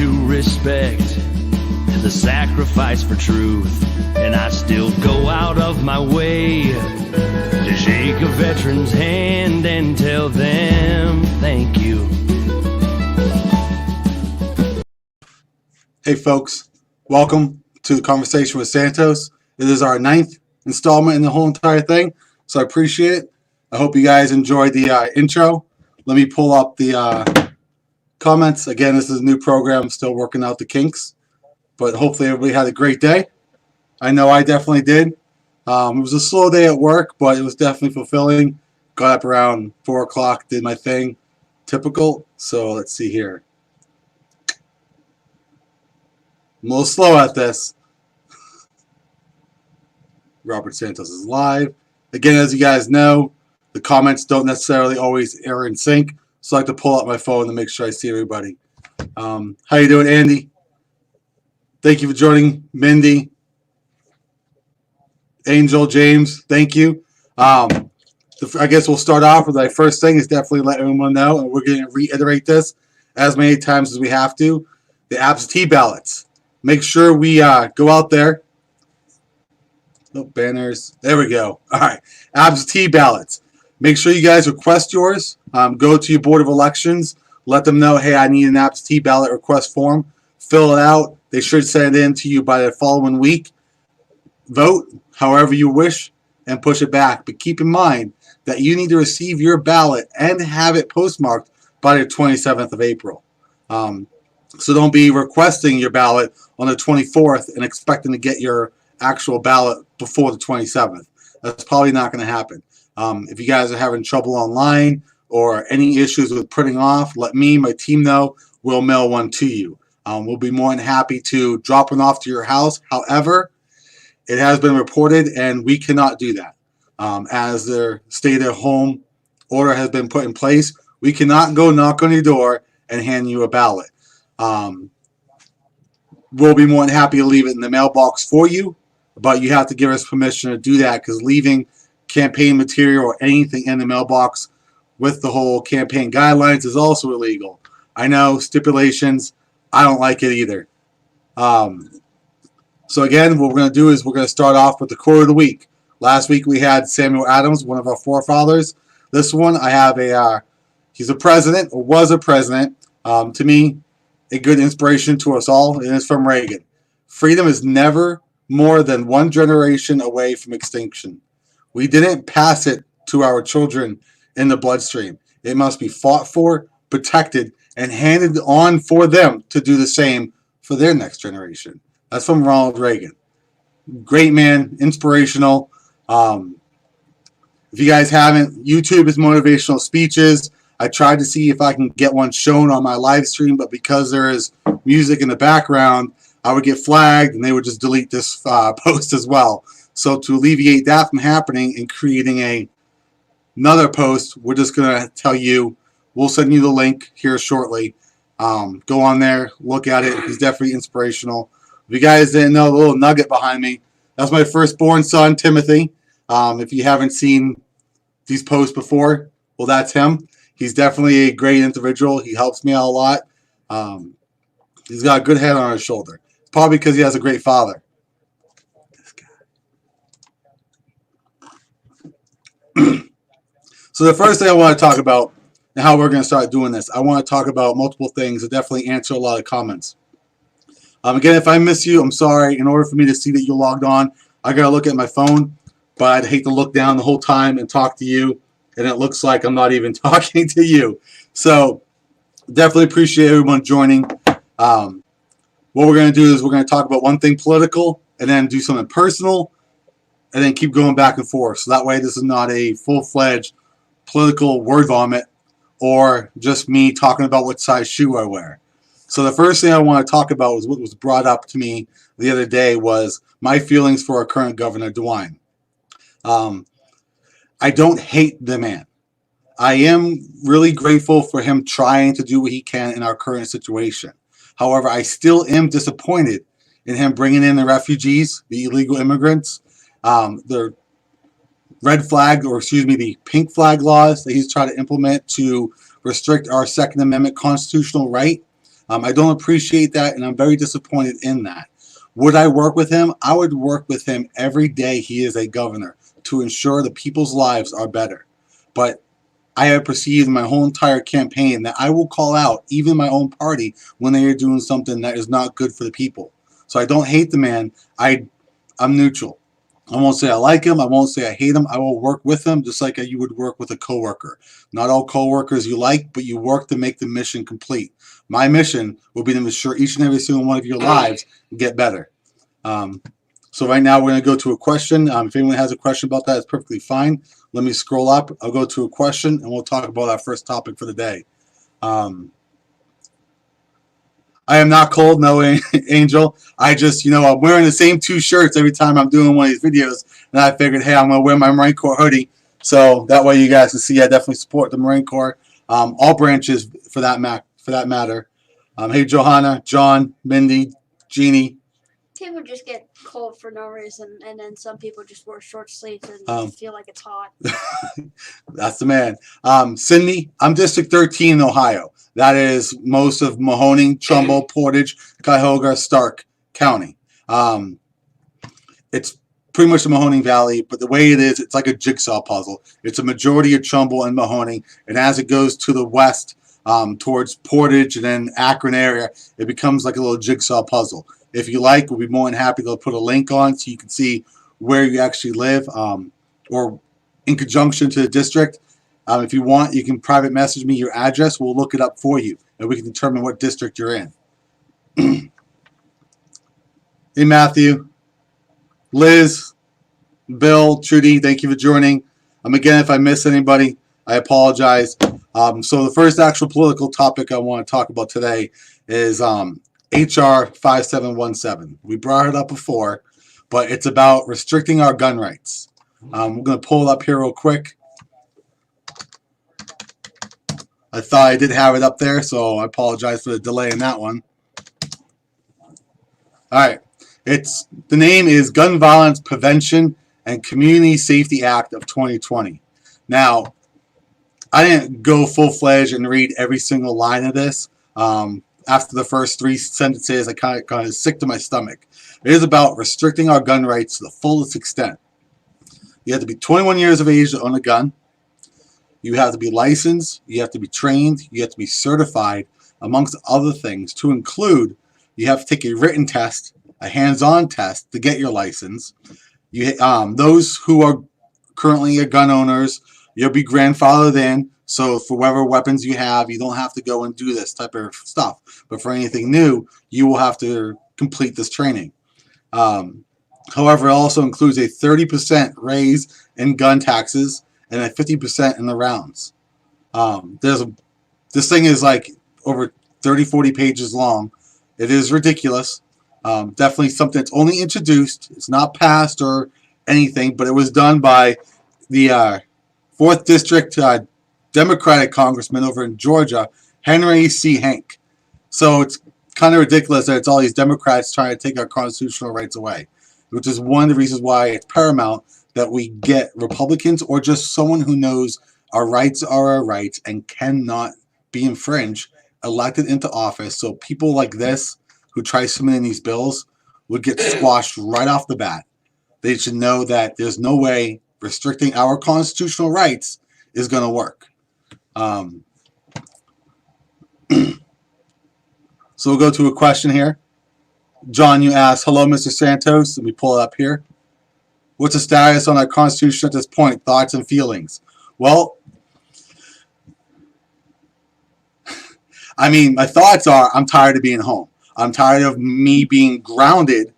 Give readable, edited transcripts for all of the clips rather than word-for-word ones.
to respect the sacrifice for truth, and I still go out of my way to shake a veteran's hand and tell them thank you. Hey folks, welcome to the Conversation with Santos. It is our 9th installment in the whole entire thing, so I appreciate it. I hope you guys enjoyed the intro. Let me pull up the comments. Again, this is a new program, still working out the kinks, but hopefully everybody had a great day. I know I definitely did. It was a slow day at work, but it was definitely fulfilling. Got up around 4 o'clock, did my thing. Typical. So let's see here. I'm a little slow at this. Robert Santos is live. Again, as you guys know, the comments don't necessarily always air in sync, so I like to pull out my phone to make sure I see everybody. How you doing, Andy? Thank you for joining. Mindy, Angel, James, thank you. I guess we'll start off with my first thing is definitely let everyone know, and we're going to reiterate this as many times as we have to, the absentee ballots. Make sure we go out there. No banners. There we go. All right. Absentee ballots. Make sure you guys request yours. Go to your Board of Elections. Let them know, hey, I need an absentee ballot request form. Fill it out. They should send it in to you by the following week. Vote however you wish and push it back. But keep in mind that you need to receive your ballot and have it postmarked by the 27th of April. So don't be requesting your ballot on the 24th and expecting to get your actual ballot before the 27th. That's probably not going to happen. If you guys are having trouble online or any issues with printing off, let me, my team know. We'll mail one to you. We'll be more than happy to drop one off to your house. However, it has been reported and we cannot do that. As their stay-at-home order has been put in place, we cannot go knock on your door and hand you a ballot. We'll be more than happy to leave it in the mailbox for you, but you have to give us permission to do that because leaving campaign material or anything in the mailbox with the whole campaign guidelines is also illegal. I know, stipulations, I don't like it either. So again, what we're going to do is we're going to start off with the quote of the week. Last week we had Samuel Adams, one of our forefathers. This one I have he's a president, or was a president. To me, a good inspiration to us all, and it's from Reagan. Freedom is never more than one generation away from extinction. We didn't pass it to our children in the bloodstream. It must be fought for, protected, and handed on for them to do the same for their next generation. That's from Ronald Reagan. Great man, inspirational. If you guys haven't, YouTube is motivational speeches. I tried to see if I can get one shown on my live stream, but because there is music in the background, I would get flagged and they would just delete this post as well. So to alleviate that from happening and creating another post, we're just going to tell you, we'll send you the link here shortly. Go on there, look at it. He's definitely inspirational. If you guys didn't know, the little nugget behind me, that's my firstborn son, Timothy. If you haven't seen these posts before, well, that's him. He's definitely a great individual. He helps me out a lot. He's got a good head on his shoulder. Probably because he has a great father. So the first thing I want to talk about and how we're going to start doing this, I want to talk about multiple things that definitely answer a lot of comments. Again, if I miss you, I'm sorry. In order for me to see that you're logged on, I got to look at my phone. But I'd hate to look down the whole time and talk to you, and it looks like I'm not even talking to you. So definitely appreciate everyone joining. What we're going to do is we're going to talk about one thing political and then do something personal and then keep going back and forth. So that way this is not a full-fledged political word vomit or just me talking about what size shoe I wear. So the first thing I want to talk about was what was brought up to me the other day was my feelings for our current governor, DeWine. I don't hate the man. I am really grateful for him trying to do what he can in our current situation. However, I still am disappointed in him bringing in the refugees, the illegal immigrants, the red flag, or excuse me, the pink flag laws that he's trying to implement to restrict our Second Amendment constitutional right. I don't appreciate that, and I'm very disappointed in that. Would I work with him? I would work with him every day he is a governor to ensure the people's lives are better. But I have perceived my whole entire campaign that I will call out even my own party when they are doing something that is not good for the people. So I don't hate the man. I'm neutral. I won't say I like him. I won't say I hate him. I will work with him just like you would work with a coworker. Not all coworkers you like, but you work to make the mission complete. My mission will be to ensure each and every single one of your lives get better. So right now we're going to go to a question. If anyone has a question about that, it's perfectly fine. Let me scroll up. I'll go to a question, and we'll talk about our first topic for the day. I am not cold, no, Angel. I just, I'm wearing the same two shirts every time I'm doing one of these videos, and I figured, hey, I'm going to wear my Marine Corps hoodie, so that way you guys can see I definitely support the Marine Corps, all branches for that matter. Hey, Johanna, John, Mindy, Jeannie. People just get cold for no reason, and then some people just wear short sleeves and feel like it's hot. That's the man. Sydney, I'm District 13 in Ohio. That is most of Mahoning, Trumbull, Portage, Cuyahoga, Stark County. It's pretty much the Mahoning Valley, but the way it is, it's like a jigsaw puzzle. It's a majority of Trumbull and Mahoning, and as it goes to the west towards Portage and then Akron area, it becomes like a little jigsaw puzzle. If you like, we'll be more than happy to put a link on so you can see where you actually live or in conjunction to the district. If you want, you can private message me your address. We'll look it up for you, and we can determine what district you're in. Hey, Matthew, Liz, Bill, Trudy, thank you for joining. Again, if I miss anybody, I apologize. So the first actual political topic I want to talk about today is HR 5717. We brought it up before, but it's about restricting our gun rights. We're going to pull it up here real quick. I thought I did have it up there, so I apologize for the delay in that one. All right. The name is Gun Violence Prevention and Community Safety Act of 2020. Now, I didn't go full-fledged and read every single line of this. After the first 3 sentences, I kind of sick to my stomach. It is about restricting our gun rights to the fullest extent. You have to be 21 years of age to own a gun. You have to be licensed. You have to be trained. You have to be certified, amongst other things, to include you have to take a written test, a hands-on test to get your license. Those who are currently gun owners, you'll be grandfathered in. So for whatever weapons you have, you don't have to go and do this type of stuff. But for anything new, you will have to complete this training. However, it also includes a 30% raise in gun taxes and a 50% in the rounds. This thing is like over 30, 40 pages long. It is ridiculous. Definitely something that's only introduced. It's not passed or anything, but it was done by the 4th District Democratic Congressman over in Georgia, Henry C. Hank. So it's kind of ridiculous that it's all these Democrats trying to take our constitutional rights away, which is one of the reasons why it's paramount that we get Republicans or just someone who knows our rights are our rights and cannot be infringed elected into office, so people like this who try submitting these bills would get squashed right off the bat. They should know that there's no way restricting our constitutional rights is going to work. So we'll go to a question here. John, you asked, hello, Mr. Santos. Let me pull it up here. What's the status on our Constitution at this point? Thoughts and feelings? Well, I mean, my thoughts are I'm tired of being home. I'm tired of me being grounded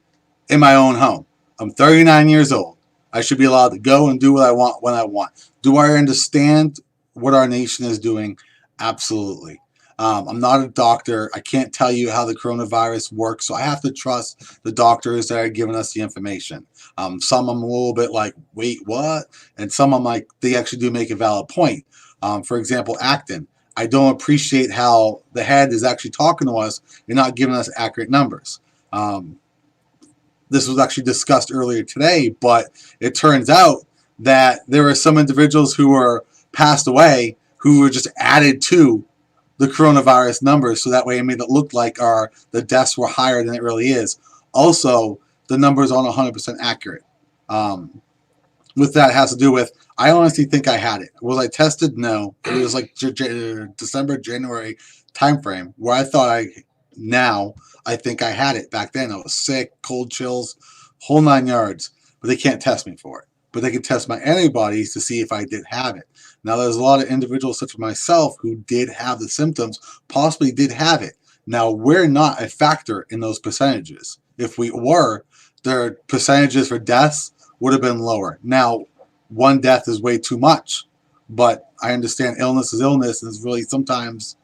in my own home. I'm 39 years old. I should be allowed to go and do what I want when I want. Do I understand what our nation is doing? Absolutely. I'm not a doctor. I can't tell you how the coronavirus works, so I have to trust the doctors that are giving us the information. Some I'm a little bit like, wait, what? And some I'm like, they actually do make a valid point. For example, Acton. I don't appreciate how the head is actually talking to us and not giving us accurate numbers. This was actually discussed earlier today, but it turns out that there are some individuals who were passed away who were just added to the coronavirus numbers, so that way it made it look like the deaths were higher than it really is. Also, the numbers aren't 100% accurate. With that has to do with, I honestly think I had it. Was I tested? No. It was like December, January timeframe where I thought I think I had it. Back then I was sick, cold chills, whole 9 yards, but they can't test me for it. But they can test my antibodies to see if I did have it. Now, there's a lot of individuals such as myself who did have the symptoms, possibly did have it. Now, we're not a factor in those percentages. If we were, their percentages for deaths would have been lower. Now, one death is way too much, but I understand illness is illness, and it's really sometimes,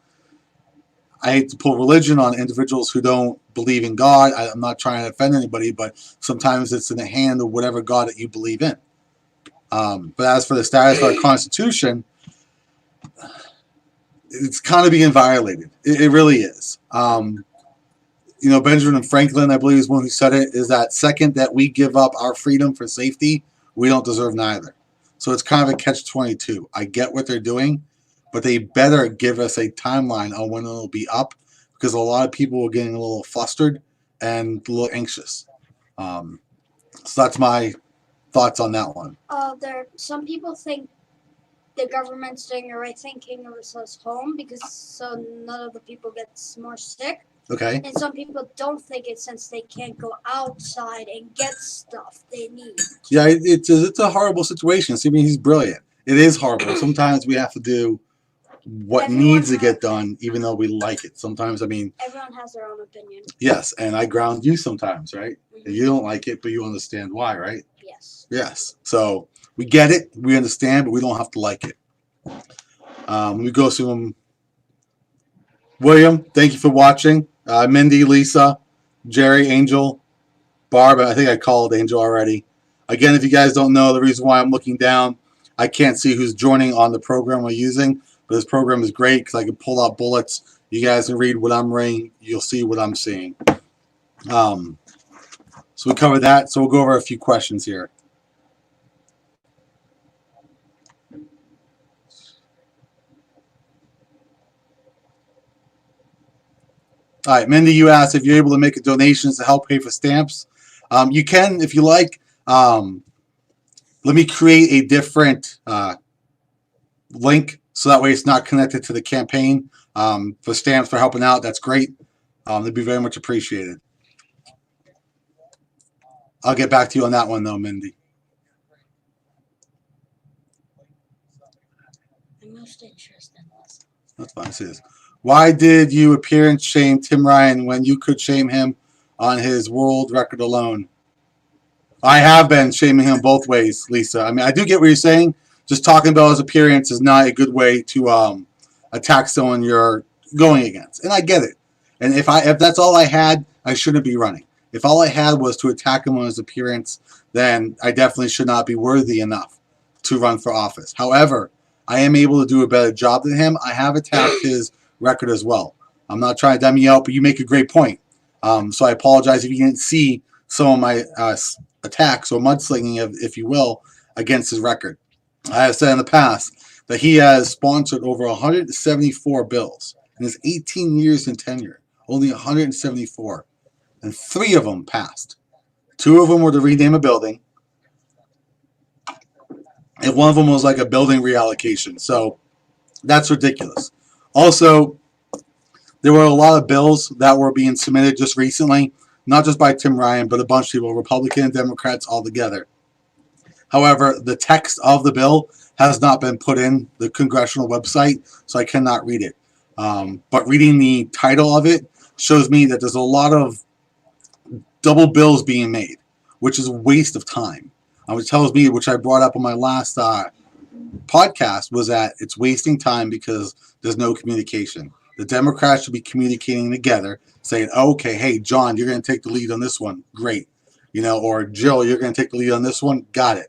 I hate to pull religion on individuals who don't believe in God. I'm not trying to offend anybody, but sometimes it's in the hand of whatever God that you believe in. But as for the status of our Constitution, it's kind of being violated. It really is. Benjamin Franklin, I believe, is one who said it, is that second that we give up our freedom for safety, we don't deserve neither. So it's kind of a catch-22. I get what they're doing, but they better give us a timeline on when it'll be up, because a lot of people are getting a little flustered and a little anxious. So that's my thoughts on that one. Some people think the government's doing the right thing, keeping us home, because so none of the people gets more sick. Okay. And some people don't think it, since they can't go outside and get stuff they need. Yeah, it's a horrible situation. I mean, he's brilliant. It is horrible. Sometimes we have to do what needs to get done, even though we like it. Sometimes, I mean, everyone has their own opinion. Yes, and I ground you sometimes, right? Mm-hmm. And you don't like it, but you understand why, right? Yes. Yes. So we get it, we understand, but we don't have to like it. We go through them. William, thank you for watching. Mindy, Lisa, Jerry, Angel, Barb. I think I called Angel already. Again, if you guys don't know, the reason why I'm looking down, I can't see who's joining on the program we're using, but this program is great because I can pull out bullets. You guys can read what I'm reading. You'll see what I'm seeing. So we covered that. So we'll go over a few questions here. All right, Mindy, you asked if you're able to make donations to help pay for stamps. You can, if you like. Let me create a different link so that way it's not connected to the campaign for stamps for helping out. That's great. They'd be very much appreciated. I'll get back to you on that one, though, Mindy. I'm most interested in this. That's fine. See this. Why did you appearance shame Tim Ryan when you could shame him on his world record alone? I have been shaming him both ways, Lisa. I mean, I do get what you're saying. Just talking about his appearance is not a good way to attack someone you're going against. And I get it. And if that's all I had, I shouldn't be running. If all I had was to attack him on his appearance, then I definitely should not be worthy enough to run for office. However, I am able to do a better job than him. I have attacked his record as well. I'm not trying to dumb you out, but you make a great point. So I apologize if you didn't see some of my attacks or mudslinging, if you will, against his record. I have said in the past that he has sponsored over 174 bills in his 18 years in tenure. Only 174. And 3 of them passed. 2 of them were to rename a building. And 1 of them was like a building reallocation. So that's ridiculous. Also, there were a lot of bills that were being submitted just recently, not just by Tim Ryan, but a bunch of people, Republican and Democrats all together. However, the text of the bill has not been put in the congressional website, so I cannot read it. But reading the title of it shows me that there's a lot of double bills being made, which is a waste of time. Which tells me, which I brought up on my last podcast, was that it's wasting time because there's no communication. The Democrats should be communicating together, saying, oh, okay, hey, John, you're going to take the lead on this one. Great. Or Jill, you're going to take the lead on this one. Got it.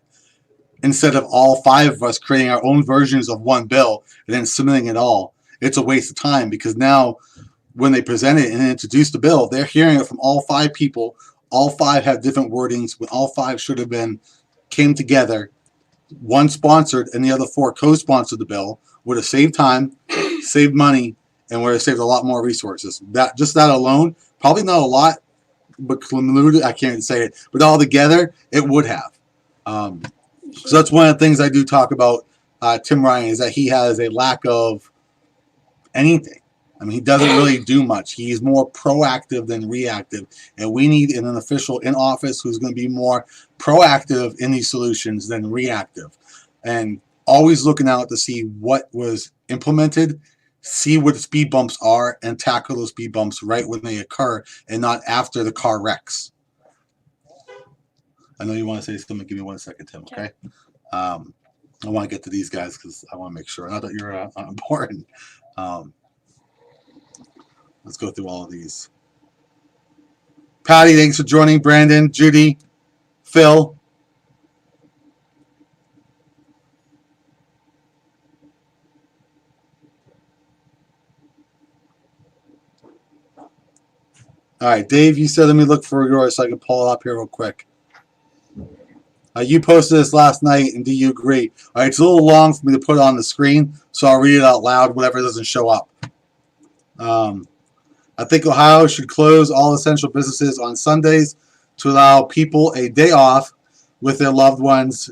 Instead of all 5 of us creating our own versions of one bill and then submitting it all. It's a waste of time because now when they present it and introduce the bill, they're hearing it from all 5 people. All 5 have different wordings. When all 5 should have came together. 1 sponsored and the other 4 co-sponsored the bill. Would have saved time, saved money, and would have saved a lot more resources. That alone, probably not a lot, but included, I can't even say it, but all together, it would have. So that's one of the things I do talk about Tim Ryan, is that he has a lack of anything. I mean, he doesn't really do much. He's more proactive than reactive. And we need an official in office who's going to be more proactive in these solutions than reactive. And always looking out to see what was implemented, see what the speed bumps are, and tackle those speed bumps right when they occur and not after the car wrecks. I know you want to say something. Give me 1 second, Tim, okay? I want to get to these guys because I want to make sure. Not that you're unimportant. Let's go through all of these. Patty, thanks for joining. Brandon, Judy, Phil. All right, Dave, you said let me look for yours so I can pull it up here real quick. You posted this last night, and do you agree? All right, it's a little long for me to put it on the screen, so I'll read it out loud, whatever doesn't show up. I think Ohio should close all essential businesses on Sundays to allow people a day off with their loved ones,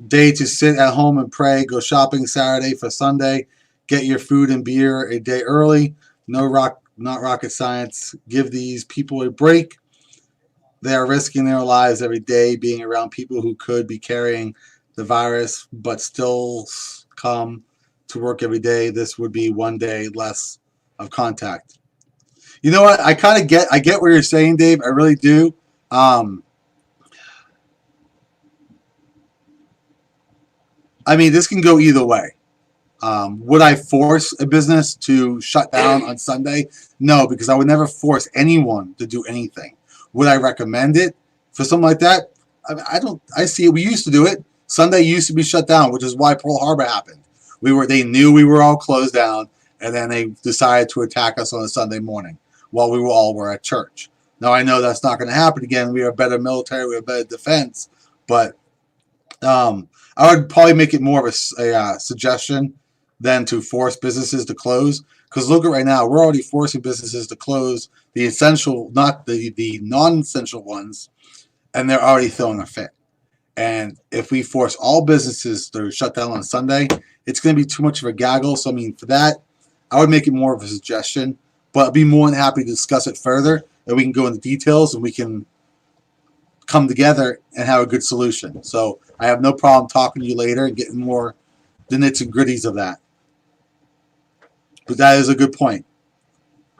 day to sit at home and pray, go shopping Saturday for Sunday, get your food and beer a day early. Not rocket science. Give these people a break. They are risking their lives every day being around people who could be carrying the virus but still come to work every day. This would be one day less of contact. You know what? I get what you're saying, Dave. I really do. I mean, this can go either way. Would I force a business to shut down on Sunday? No, because I would never force anyone to do anything. Would I recommend it for something like that? I see it. We used to do it. Sunday used to be shut down, which is why Pearl Harbor happened. They knew we were all closed down, and then they decided to attack us on a Sunday morning while we were at church. Now, I know that's not going to happen again. We are better military. We have better defense. But I would probably make it more of a suggestion than to force businesses to close. Because look at right now, we're already forcing businesses to close the essential, not the non-essential ones, and they're already throwing a fit. And if we force all businesses to shut down on Sunday, it's going to be too much of a gaggle. So, I mean, for that, I would make it more of a suggestion. But I'd be more than happy to discuss it further, and we can go into details, and we can come together and have a good solution. So I have no problem talking to you later and getting more the nits and gritties of that. But that is a good point.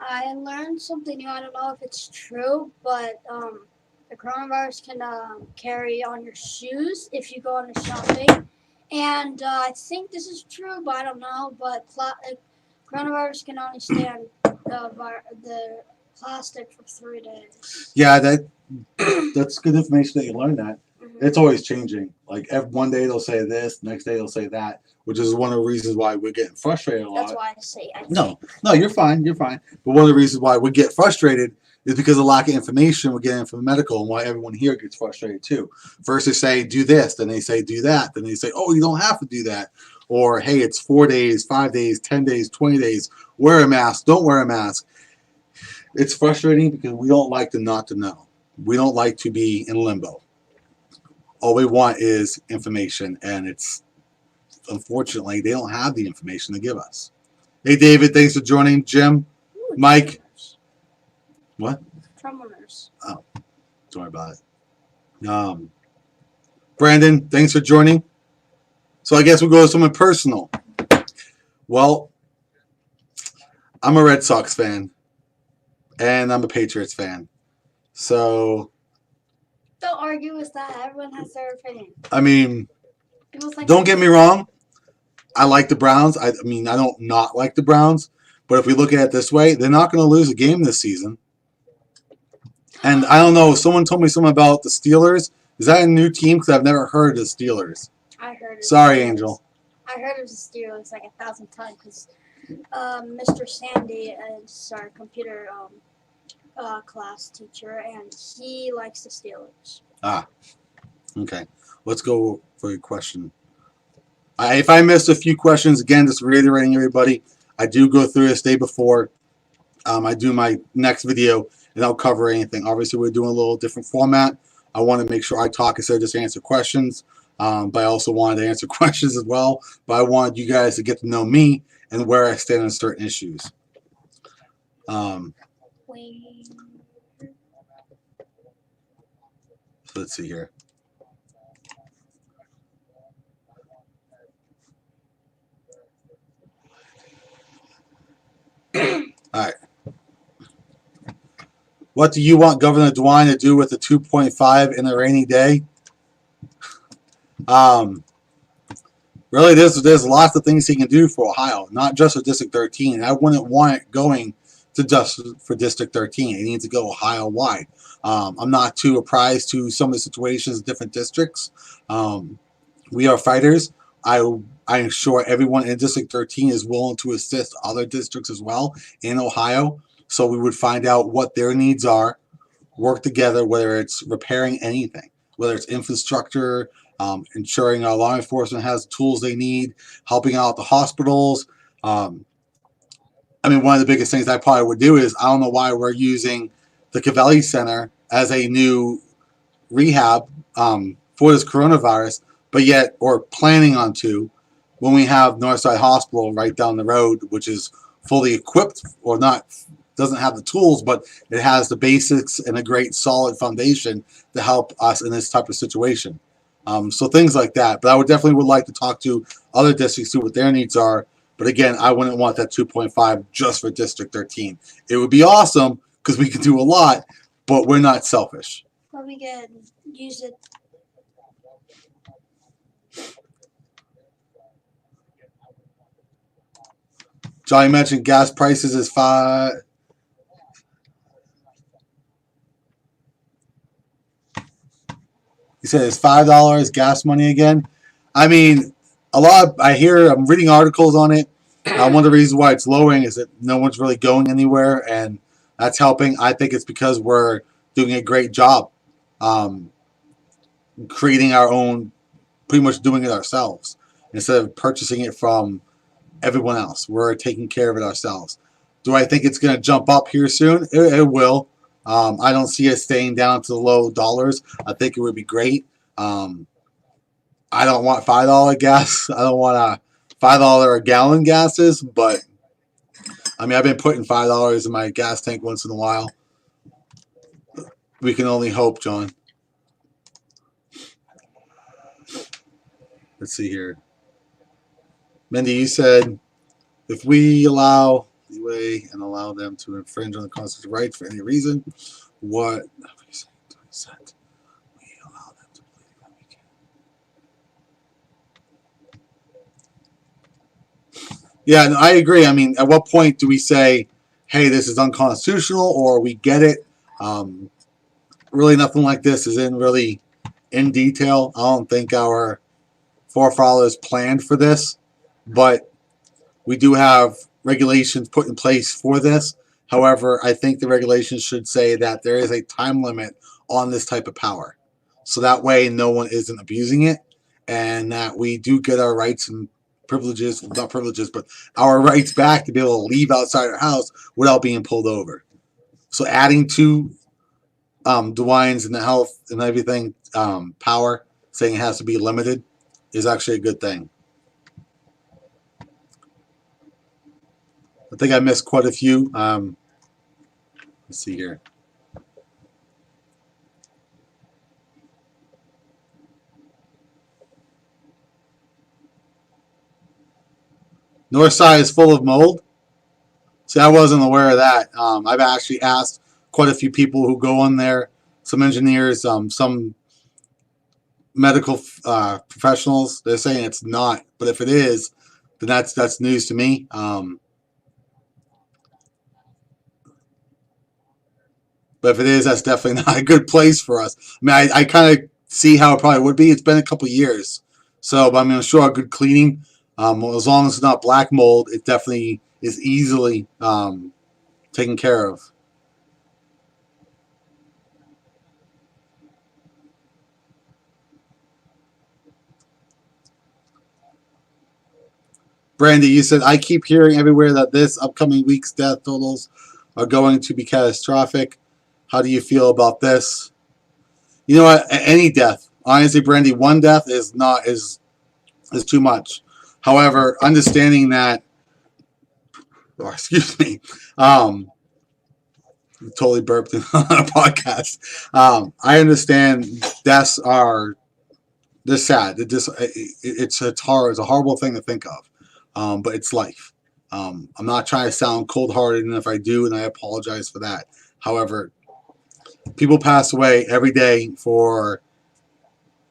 I learned something new. I don't know if it's true, but the coronavirus can carry on your shoes if you go on a shopping. And I think this is true, but I don't know. But coronavirus can only stay on the plastic for 3 days. Yeah, that's good information that you learned that. Mm-hmm. It's always changing. Like one day they'll say this, next day they'll say that, which is one of the reasons why we're getting frustrated a lot. That's why I say No, you're fine. You're fine. But one of the reasons why we get frustrated is because of lack of information we're getting from medical, and why everyone here gets frustrated too. First they say do this, then they say do that, then they say, oh, you don't have to do that. Or, hey, it's 4 days, 5 days, 10 days, 20 days. Wear a mask. Don't wear a mask. It's frustrating because we don't like not to know. We don't like to be in limbo. All we want is information, and it's unfortunately they don't have the information to give us. Hey, David, thanks for joining. Jim, Mike. What? Trumblers. Oh, don't worry about it. Brandon, thanks for joining. So I guess we'll go to someone personal. Well, I'm a Red Sox fan, and I'm a Patriots fan. So don't argue with that. Everyone has their opinion. I mean, don't get me wrong. I like the Browns. I mean, I don't not like the Browns. But if we look at it this way, they're not going to lose a game this season. And I don't know. Someone told me something about the Steelers. Is that a new team? Because I've never heard of the Steelers. I heard it. Sorry, Angel. I heard of the Steelers like 1,000 times because Mr. Sandy is our computer class teacher, and he likes the Steelers. Ah, okay. Let's go for your question. If I missed a few questions, again, just reiterating everybody, I do go through this day before I do my next video, and I'll cover anything. Obviously, we're doing a little different format. I want to make sure I talk instead of just answer questions. But I also wanted to answer questions as well. But I wanted you guys to get to know me and where I stand on certain issues. So let's see here. All right. What do you want Governor DeWine to do with the 2.5 in a rainy day? Really, there's lots of things he can do for Ohio, not just for District 13. I wouldn't want it going to just for District 13. It needs to go Ohio-wide. I'm not too apprised to some of the situations in different districts. We are fighters. I'm sure everyone in District 13 is willing to assist other districts as well in Ohio. So we would find out what their needs are, work together, whether it's repairing anything, whether it's infrastructure, ensuring our law enforcement has the tools they need, helping out the hospitals. I mean, one of the biggest things I probably would do is, I don't know why we're using the Cavelli Center as a new rehab for this coronavirus, but yet, or planning on to, when we have Northside Hospital right down the road, which is fully equipped, or not, doesn't have the tools, but it has the basics and a great solid foundation to help us in this type of situation. So things like that. But I would definitely like to talk to other districts, see what their needs are. But again, I wouldn't want that 2.5 just for District 13. It would be awesome because we can do a lot, but we're not selfish. But we can use it. Johnny mentioned gas prices is five. He said it's $5 gas money again. I mean, I'm reading articles on it. One of the reasons why it's lowering is that no one's really going anywhere, and that's helping. I think it's because we're doing a great job creating our own, pretty much doing it ourselves instead of purchasing it from everyone else. We're taking care of it ourselves. Do I think it's going to jump up here soon? It will. I don't see it staying down to the low dollars. I think it would be great. I don't want $5 gas. I don't want a $5 a gallon gases, but I mean, I've been putting $5 in my gas tank once in a while. We can only hope, John. Let's see here. Mindy, you said if we allow leeway and allow them to infringe on the constitutional rights for any reason, what we allow them to believe that we can. Yeah, no, I agree. I mean, at what point do we say, hey, this is unconstitutional, or we get it? Really, nothing like this is really in detail. I don't think our forefathers planned for this, but we do have regulations put in place for this. However, I think the regulations should say that there is a time limit on this type of power. So that way no one isn't abusing it, and that we do get our rights and privileges, not privileges, but our rights back to be able to leave outside our house without being pulled over. So adding to DeWine's and the health and everything power, saying it has to be limited, is actually a good thing. I think I missed quite a few. Let's see here. North side is full of mold. See, I wasn't aware of that. I've actually asked quite a few people who go in there, some engineers, some medical professionals. They're saying it's not, but if it is, then that's news to me. But if it is, that's definitely not a good place for us. I mean, I kind of see how it probably would be. It's been a couple years. So, but I mean, I'm sure a good cleaning, as long as it's not black mold, it definitely is easily taken care of. Brandy, you said, I keep hearing everywhere that this upcoming week's death totals are going to be catastrophic. How do you feel about this? You know what? Any death. Honestly, Brandy, one death is too much. However, understanding that, or excuse me, totally burped on a podcast. I understand deaths are, they're sad. It's a horrible thing to think of, but it's life. I'm not trying to sound cold-hearted, and if I do, and I apologize for that. However, people pass away every day for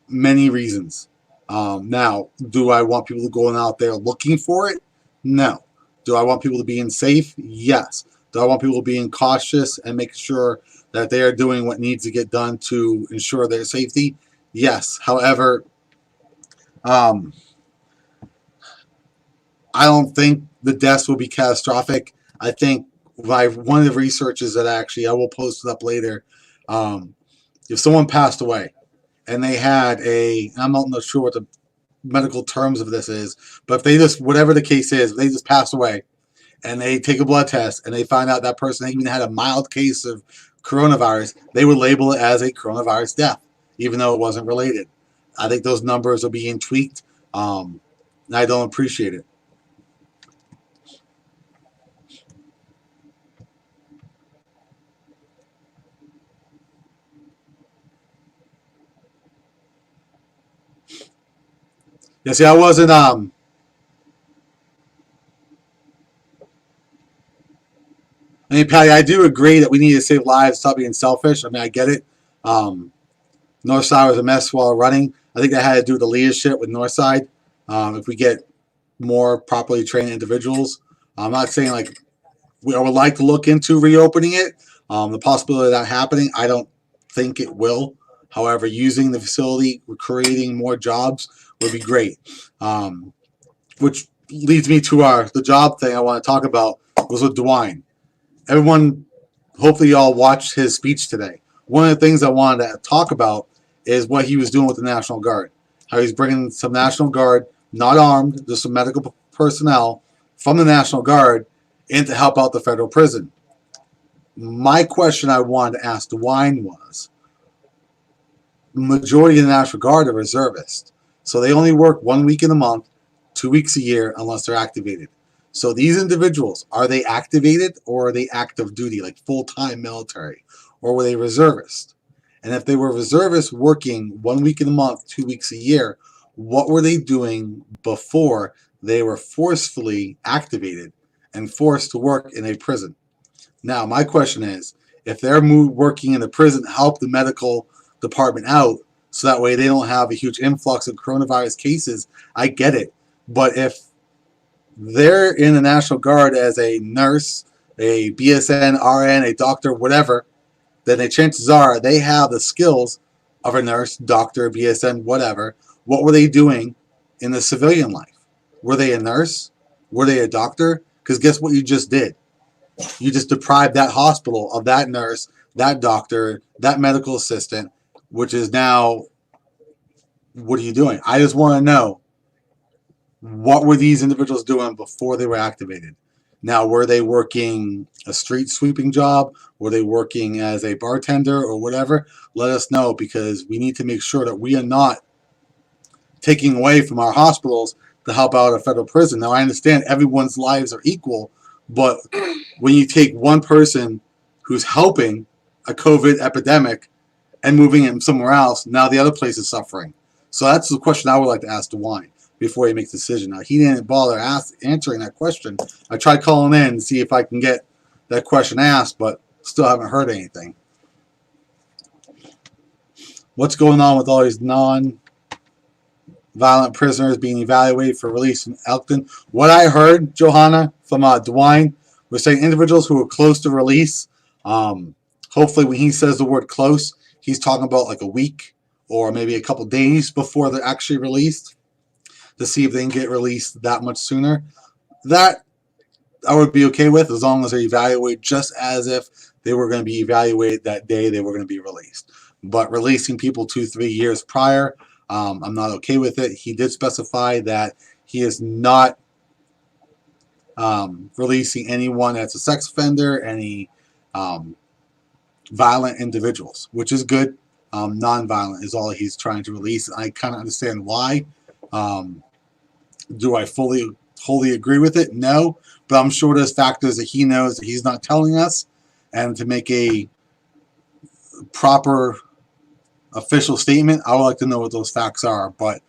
many reasons. Now, do I want people going out there looking for it? No. Do I want people to be safe? Yes. Do I want people being cautious and making sure that they are doing what needs to get done to ensure their safety? Yes. However, I don't think the deaths will be catastrophic. I think one of the researches that I will post it up later. If someone passed away and they had I'm not sure what the medical terms of this is, but if they just, whatever the case is, if they just passed away and they take a blood test and they find out that person even had a mild case of coronavirus, they would label it as a coronavirus death, even though it wasn't related. I think those numbers are being tweaked, and I don't appreciate it. Yeah, see, I wasn't, I mean, Patty, I do agree that we need to save lives, stop being selfish. I mean, I get it. Northside was a mess while running. I think that had to do with the leadership with Northside. If we get more properly trained individuals, I'm not saying I would like to look into reopening it. The possibility of that happening, I don't think it will. However, using the facility, creating more jobs would be great. Which leads me to the job thing I want to talk about was with DeWine. Everyone, hopefully y'all watched his speech today. One of the things I wanted to talk about is what he was doing with the National Guard. How he's bringing some National Guard, not armed, just some medical personnel from the National Guard in to help out the federal prison. My question I wanted to ask DeWine was, the majority of the National Guard are reservists. So they only work 1 week in a month, 2 weeks a year, unless they're activated. So these individuals, are they activated or are they active duty, like full-time military? Or were they reservists? And if they were reservists working 1 week in a month, 2 weeks a year, what were they doing before they were forcefully activated and forced to work in a prison? Now, my question is, if they're working in the prison to help the medical department out, so that way they don't have a huge influx of coronavirus cases, I get it. But if they're in the National Guard as a nurse, a BSN, RN, a doctor, whatever, then the chances are they have the skills of a nurse, doctor, BSN, whatever. What were they doing in the civilian life? Were they a nurse? Were they a doctor? Because guess what you just did? You just deprived that hospital of that nurse, that doctor, that medical assistant, which is now, what are you doing? I just want to know, what were these individuals doing before they were activated? Now, were they working a street sweeping job? Were they working as a bartender or whatever? Let us know, because we need to make sure that we are not taking away from our hospitals to help out a federal prison. Now, I understand everyone's lives are equal, but when you take one person who's helping a COVID epidemic and moving him somewhere else, now the other place is suffering. So that's the question I would like to ask DeWine before he makes a decision. Now, he didn't bother answering that question. I tried calling in to see if I can get that question asked, but still haven't heard anything. What's going on with all these non-violent prisoners being evaluated for release from Elkton? What I heard, Johanna, from DeWine, was saying individuals who are close to release, hopefully when he says the word close, he's talking about like a week or maybe a couple days before they're actually released, to see if they can get released that much sooner. That I would be okay with, as long as they evaluate just as if they were going to be evaluated that day they were going to be released. But releasing people 2-3 years prior, I'm not okay with it. He did specify that he is not releasing anyone that's a sex offender, any violent individuals, which is good. Non-violent is all he's trying to release. I kind of understand why. Do I wholly agree with it? No, but I'm sure there's factors that he knows that he's not telling us, and to make a proper official statement, I would like to know what those facts are. But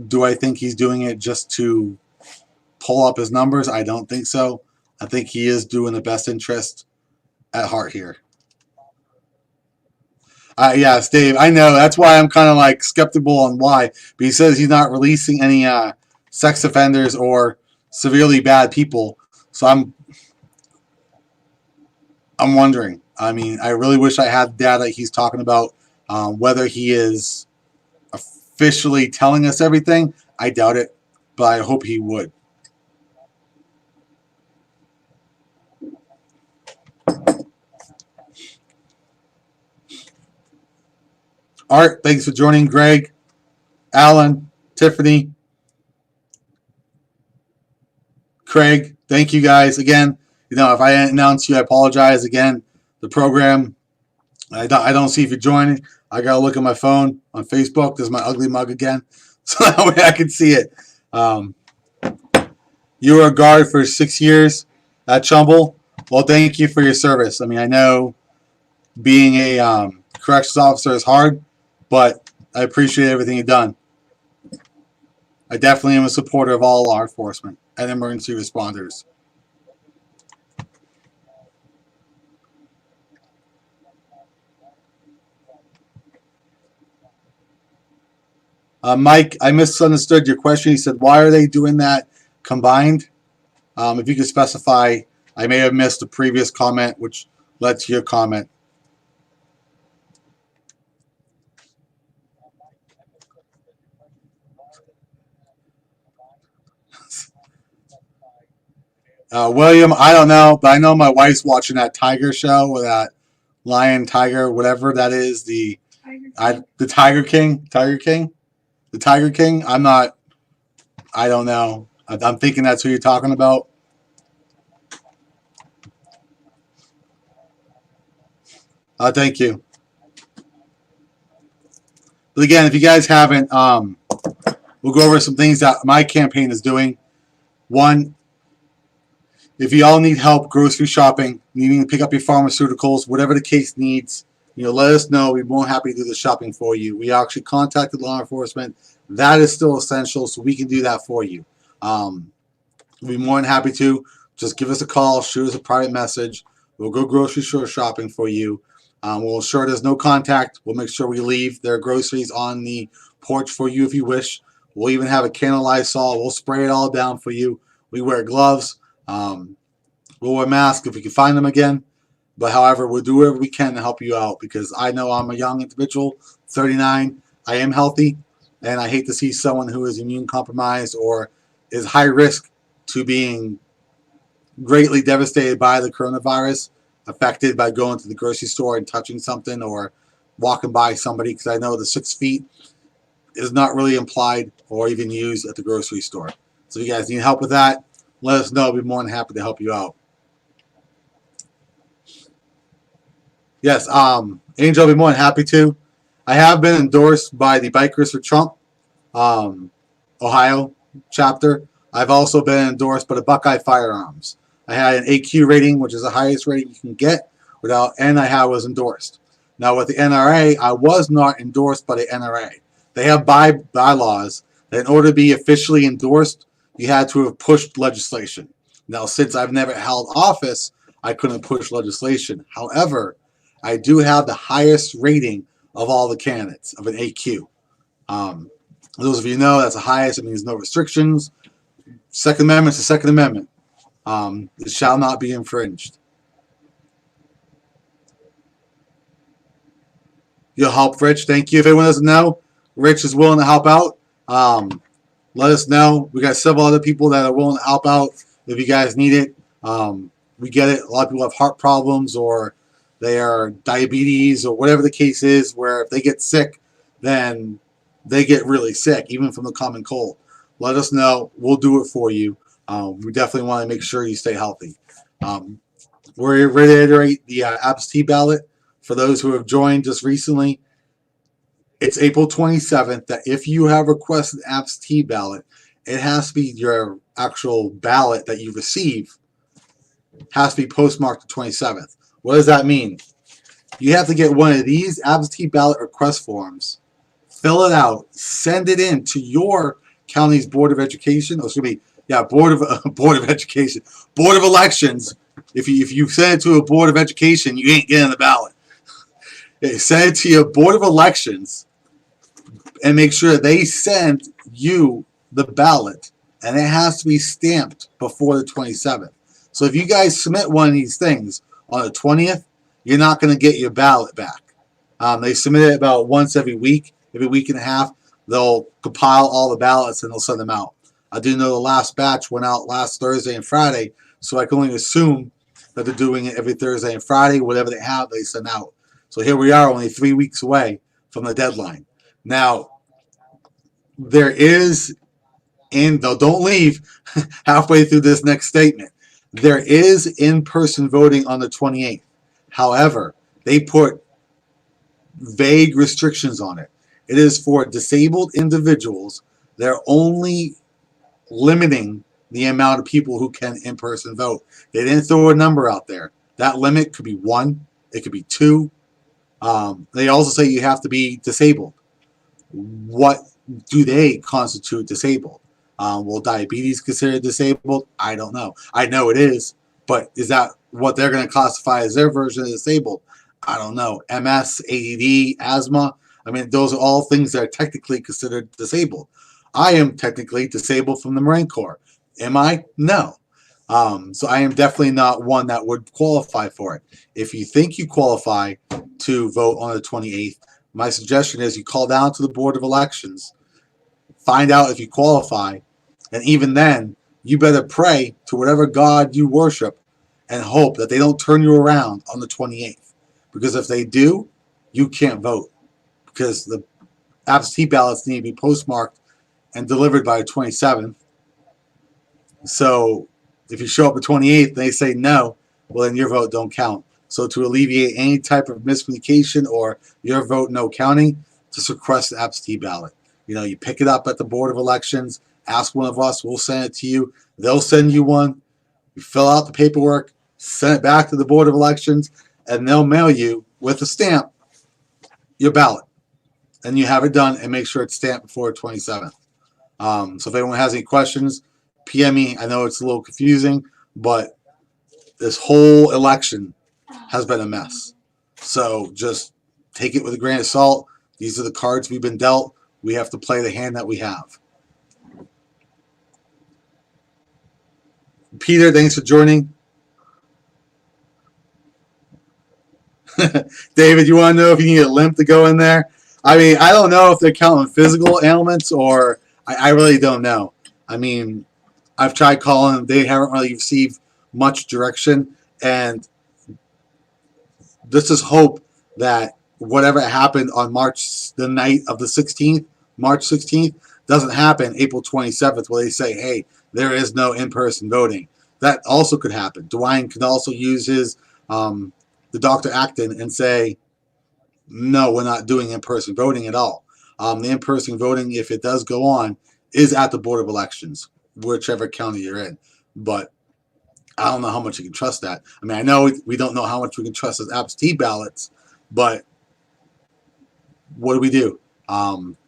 do I think he's doing it just to pull up his numbers? I don't think so. I think he is doing the best interest at heart here. Yes, Dave, I know. That's why I'm kind of like skeptical on why. But he says he's not releasing any sex offenders or severely bad people. So I'm wondering. I mean, I really wish I had data he's talking about. Whether he is officially telling us everything, I doubt it. But I hope he would. Art, thanks for joining. Greg, Alan, Tiffany, Craig, thank you guys again. You know, if I didn't announce you, I apologize again. The program, I don't see if you're joining. I gotta look at my phone on Facebook. There's my ugly mug again, so that way I can see it. You were a guard for 6 years at Trumbull. Well, thank you for your service. I mean, I know being a corrections officer is hard, but I appreciate everything you've done. I definitely am a supporter of all law enforcement and emergency responders. Mike, I misunderstood your question. He said, why are they doing that combined? If you could specify, I may have missed the previous comment, which led to your comment. William, I don't know, but I know my wife's watching that tiger show or that lion, tiger, whatever that is, the Tiger King. The Tiger King. I don't know. I'm thinking that's who you're talking about. Thank you. But again, if you guys haven't, we'll go over some things that my campaign is doing. One, if you all need help grocery shopping, needing to pick up your pharmaceuticals, whatever the case needs, let us know. We're more happy to do the shopping for you. We actually contacted law enforcement. That is still essential, so we can do that for you. We'll be more than happy to. Just give us a call, shoot us a private message. We'll go grocery store shopping for you. We'll ensure there's no contact. We'll make sure we leave their groceries on the porch for you if you wish. We'll even have a can of Lysol. We'll spray it all down for you. We wear gloves. We'll wear masks if we can find them again. But however, we'll do whatever we can to help you out, because I know I'm a young individual, 39. I am healthy, and I hate to see someone who is immune compromised or is high risk to being greatly devastated by the coronavirus, affected by going to the grocery store and touching something or walking by somebody, because I know the 6 feet is not really implied or even used at the grocery store. So if you guys need help with that, let us know. I'll be more than happy to help you out. Yes, Angel, I'll be more than happy to. I have been endorsed by the Bikers for Trump, Ohio chapter. I've also been endorsed by the Buckeye Firearms. I had an AQ rating, which is the highest rating you can get, and I was endorsed. Now with the NRA, I was not endorsed by the NRA. They have bylaws that in order to be officially endorsed, you had to have pushed legislation. Now, since I've never held office, I couldn't push legislation. However, I do have the highest rating of all the candidates of an AQ. Those of you know, that's the highest. It means no restrictions. Second Amendment is the Second Amendment. It shall not be infringed. You'll help Rich. Thank you. If anyone doesn't know, Rich is willing to help out. Let us know. We got several other people that are willing to help out if you guys need it. We get it. A lot of people have heart problems, or they are diabetes, or whatever the case is, where if they get sick, then they get really sick, even from the common cold. Let us know. We'll do it for you. We definitely want to make sure you stay healthy. We reiterate the absentee ballot for those who have joined just recently. It's April 27th that if you have requested absentee ballot, it has to be your actual ballot that you receive has to be postmarked the 27th. What does that mean? You have to get one of these absentee ballot request forms, fill it out, send it in to your county's Board of Education. Or excuse me, yeah, Board of Education, Board of Elections. If you send it to a Board of Education, you ain't getting the ballot. Send it to your Board of Elections and make sure they send you the ballot, and it has to be stamped before the 27th. So if you guys submit one of these things on the 20th, you're not going to get your ballot back. They submit it about once every week and a half. They'll compile all the ballots and they'll send them out. I do know the last batch went out last Thursday and Friday, so I can only assume that they're doing it every Thursday and Friday. Whatever they have, they send out. So here we are, only 3 weeks away from the deadline. Now, there is, and don't leave halfway through this next statement, there is in-person voting on the 28th. However, they put vague restrictions on it. It is for disabled individuals. They're only limiting the amount of people who can in-person vote. They didn't throw a number out there. That limit could be 1, it could be 2. They also say you have to be disabled. What do they constitute disabled? Will diabetes considered disabled? I don't know. I know it is, but is that what they're going to classify as their version of disabled? I don't know. MS, ADD, asthma. I mean, those are all things that are technically considered disabled. I am technically disabled from the Marine Corps. Am I? No. So I am definitely not one that would qualify for it. If you think you qualify to vote on the 28th, my suggestion is you call down to the Board of Elections, find out if you qualify, and even then, you better pray to whatever God you worship and hope that they don't turn you around on the 28th. Because if they do, you can't vote. Because the absentee ballots need to be postmarked and delivered by the 27th. So if you show up the 28th and they say no, well, then your vote don't count. So to alleviate any type of miscommunication or your vote no counting, just request the absentee ballot. You know, you pick it up at the Board of Elections, ask one of us, we'll send it to you. They'll send you one. You fill out the paperwork, send it back to the Board of Elections, and they'll mail you with a stamp your ballot. And you have it done and make sure it's stamped before the 27th. So if anyone has any questions, PM me. I know it's a little confusing, but this whole election has been a mess. So just take it with a grain of salt. These are the cards we've been dealt. We have to play the hand that we have. Peter, thanks for joining. David, you want to know if you need a limp to go in there? I mean, I don't know if they're counting physical ailments or I really don't know. I mean, I've tried calling them. They haven't really received much direction. And this is hope that whatever happened on the night of the 16th, March 16th, doesn't happen April 27th where they say, hey, there is no in-person voting. That also could happen. DeWine can also use his, the Dr. Acton and say, no, we're not doing in-person voting at all. The in-person voting, if it does go on, is at the Board of Elections, whichever county you're in. But I don't know how much you can trust that. I mean, I know we don't know how much we can trust as absentee ballots, but what do we do?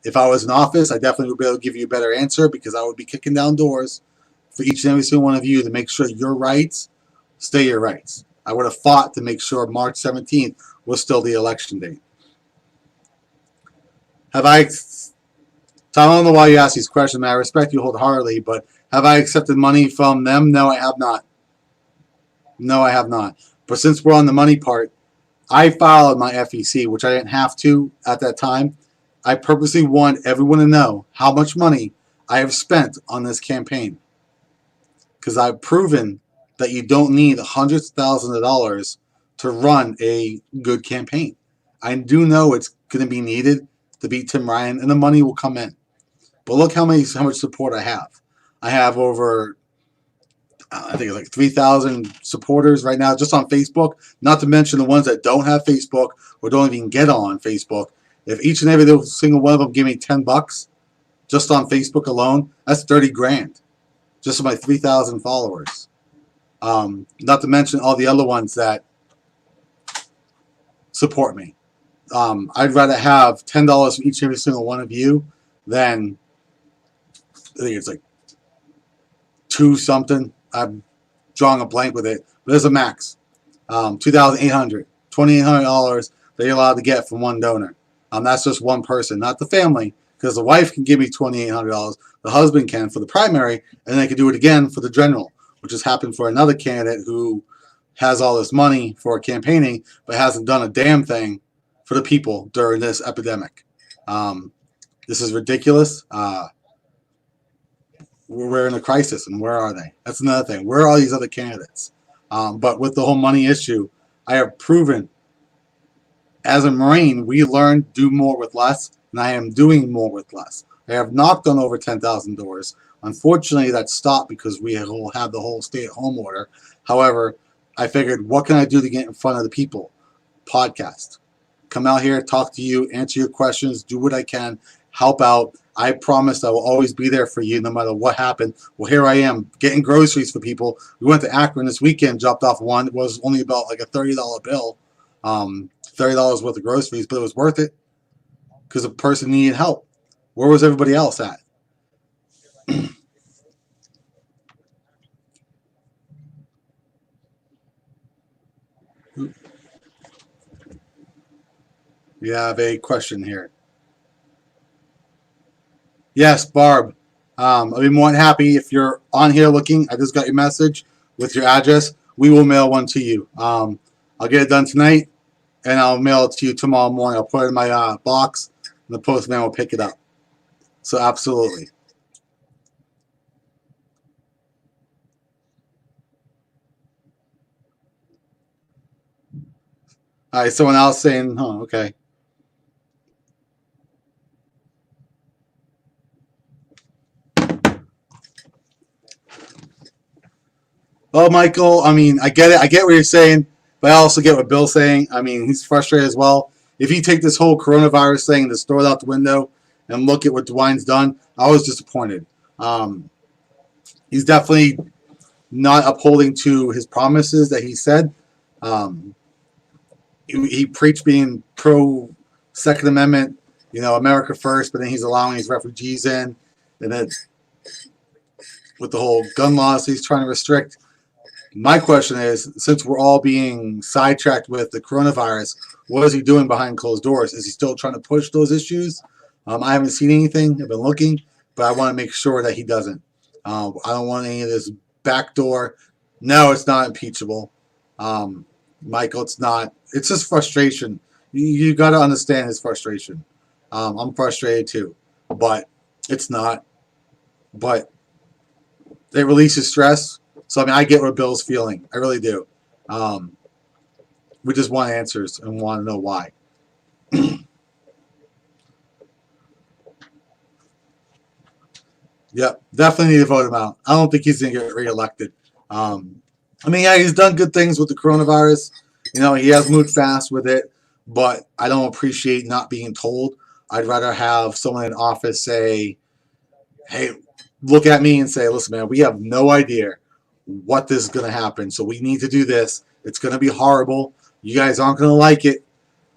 If I was in office, I definitely would be able to give you a better answer because I would be kicking down doors for each and every single one of you to make sure your rights stay your rights. I would have fought to make sure March 17th was still the election date. Have I, Tom, I don't know why you ask these questions, man. I respect you wholeheartedly, but have I accepted money from them? No, I have not. No, I have not. But since we're on the money part, I filed my FEC, which I didn't have to at that time. I purposely want everyone to know how much money I have spent on this campaign. Because I've proven that you don't need hundreds of thousands of dollars to run a good campaign. I do know it's going to be needed to beat Tim Ryan, and the money will come in. But look how much support I have. I have over I think it's like 3,000 supporters right now just on Facebook, not to mention the ones that don't have Facebook or don't even get on Facebook. If each and every single one of them give me $10 just on Facebook alone, that's 30 grand just on my 3,000 followers. Not to mention all the other ones that support me. I'd rather have $10 from each and every single one of you than, I think it's like 2 something. I'm drawing a blank with it, but there's a max. $2,800, $2,800 that you're allowed to get from one donor. That's just one person, not the family, because the wife can give me $2,800, the husband can for the primary, and they can do it again for the general, which has happened for another candidate who has all this money for campaigning, but hasn't done a damn thing for the people during this epidemic. This is ridiculous. We're in a crisis, and where are they? That's another thing. Where are all these other candidates? But with the whole money issue, I have proven as a Marine, we learn do more with less, and I am doing more with less. I have knocked on over 10,000 doors. Unfortunately, that stopped because we have the whole stay-at-home order. However, I figured, what can I do to get in front of the people? Podcast. Come out here, talk to you, answer your questions, do what I can, help out. I promised I will always be there for you no matter what happened. Well, here I am getting groceries for people. We went to Akron this weekend, dropped off one. It was only about like a $30 bill, $30 worth of groceries, but it was worth it because the person needed help. Where was everybody else at? You have a question here. Yes, Barb. I'll be more than happy if you're on here looking. I just got your message with your address. We will mail one to you. I'll get it done tonight, and I'll mail it to you tomorrow morning. I'll put it in my box, and the postman will pick it up. So absolutely. All right, someone else saying, oh, okay. Well, Michael, I mean, I get it. I get what you're saying, but I also get what Bill's saying. I mean, he's frustrated as well. If you take this whole coronavirus thing and just throw it out the window and look at what DeWine's done, I was disappointed. He's definitely not upholding to his promises that he said. He preached being pro Second Amendment, America first, but then he's allowing his refugees in, and then with the whole gun laws he's trying to restrict. My question is, since we're all being sidetracked with the coronavirus, what is he doing behind closed doors? Is he still trying to push those issues? I haven't seen anything. I've been looking, but I want to make sure that he doesn't. I don't want any of this backdoor. No, it's not impeachable. Michael, it's not. It's just frustration. You got to understand his frustration. I'm frustrated too, but it's not. But it releases stress. So, I mean, I get what Bill's feeling. I really do. We just want answers and want to know why. Yep, definitely need to vote him out. I don't think he's going to get reelected. I mean, yeah, he's done good things with the coronavirus. He has moved fast with it, but I don't appreciate not being told. I'd rather have someone in office say, hey, look at me and say, listen, man, we have no idea what this is going to happen. So we need to do this. It's going to be horrible. You guys aren't going to like it,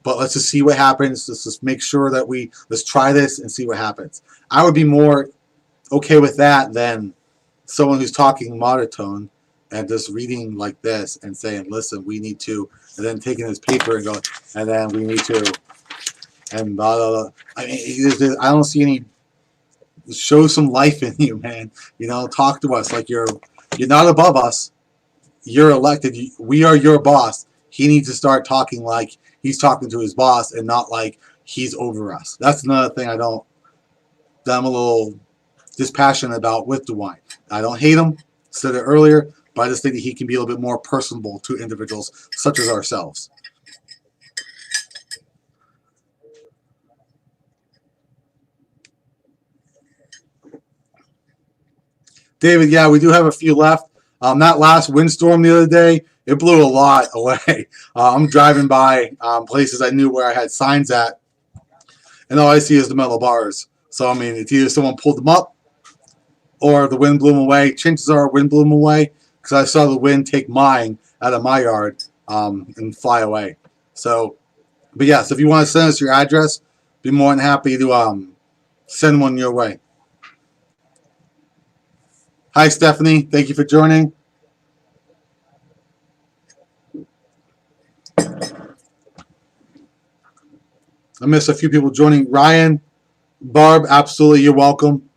but let's just see what happens. Let's just make sure that let's try this and see what happens. I would be more okay with that than someone who's talking monotone and just reading like this and saying, listen, we need to, and then taking his paper and going, and then we need to, and blah, blah, blah. I mean, I don't see any, show some life in you, man. Talk to us like you're not above us. You're elected. We are your boss. He needs to start talking like he's talking to his boss and not like he's over us. That's another thing that I'm a little dispassionate about with DeWine. I don't hate him, said it earlier, but I just think that he can be a little bit more personable to individuals such as ourselves. David, yeah, we do have a few left. That last windstorm the other day, it blew a lot away. I'm driving by places I knew where I had signs at, and all I see is the metal bars. So, I mean, it's either someone pulled them up or the wind blew them away. Chances are wind blew them away because I saw the wind take mine out of my yard and fly away. So, but yes, if you want to send us your address, be more than happy to send one your way. Hi, Stephanie. Thank you for joining. I missed a few people joining. Ryan, Barb, absolutely, you're welcome.